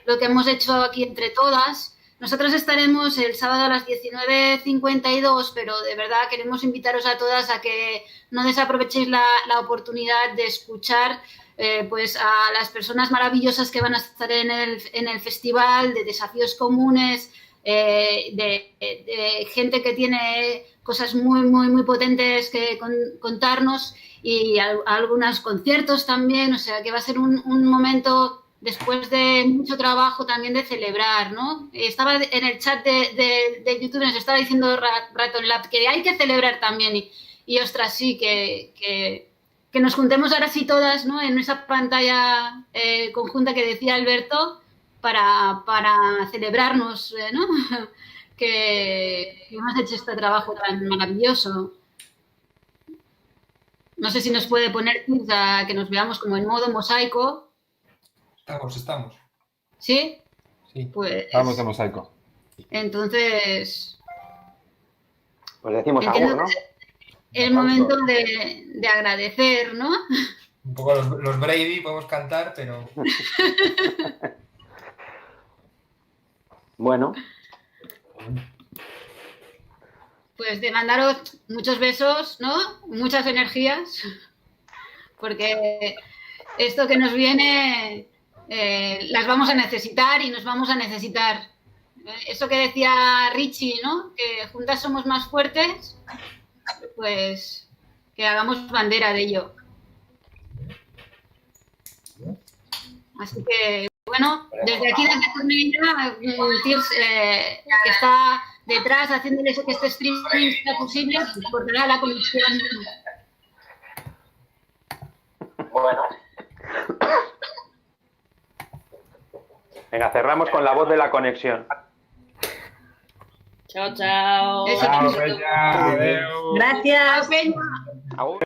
lo que hemos hecho aquí entre todas. Nosotros estaremos el sábado a las 19:52, pero de verdad queremos invitaros a todas a que no desaprovechéis la oportunidad de escuchar pues a las personas maravillosas que van a estar en el festival, de desafíos comunes, de gente que tiene cosas muy, muy, muy potentes que contarnos, y algunos conciertos también. O sea que va a ser un momento, después de mucho trabajo, también de celebrar, ¿no? Estaba en el chat de YouTube, nos estaba diciendo Raton Lab que hay que celebrar también, y ostras, sí, que nos juntemos ahora sí todas, ¿no? En esa pantalla conjunta que decía Alberto, para celebrarnos, ¿no? que hemos hecho este trabajo tan maravilloso. No sé si nos puede poner que nos veamos como en modo mosaico. Estamos. ¿Sí? Sí. Pues Estamos de mosaico. Entonces, pues decimos algo, ¿no? El momento de agradecer, ¿no? Un poco los Brady podemos cantar, pero... Bueno. Pues de mandaros muchos besos, ¿no? Muchas energías, porque esto que nos viene las vamos a necesitar y nos vamos a necesitar. Eso que decía Richie, ¿no? Que juntas somos más fuertes, pues que hagamos bandera de ello. Así que, bueno, desde aquí, desde Cornellà, Tirs, que está detrás haciéndoles que este streaming sea posible, pues cortará la conexión. Bueno. Venga, cerramos con la voz de la conexión. Chao, chao. Gracias. Aún.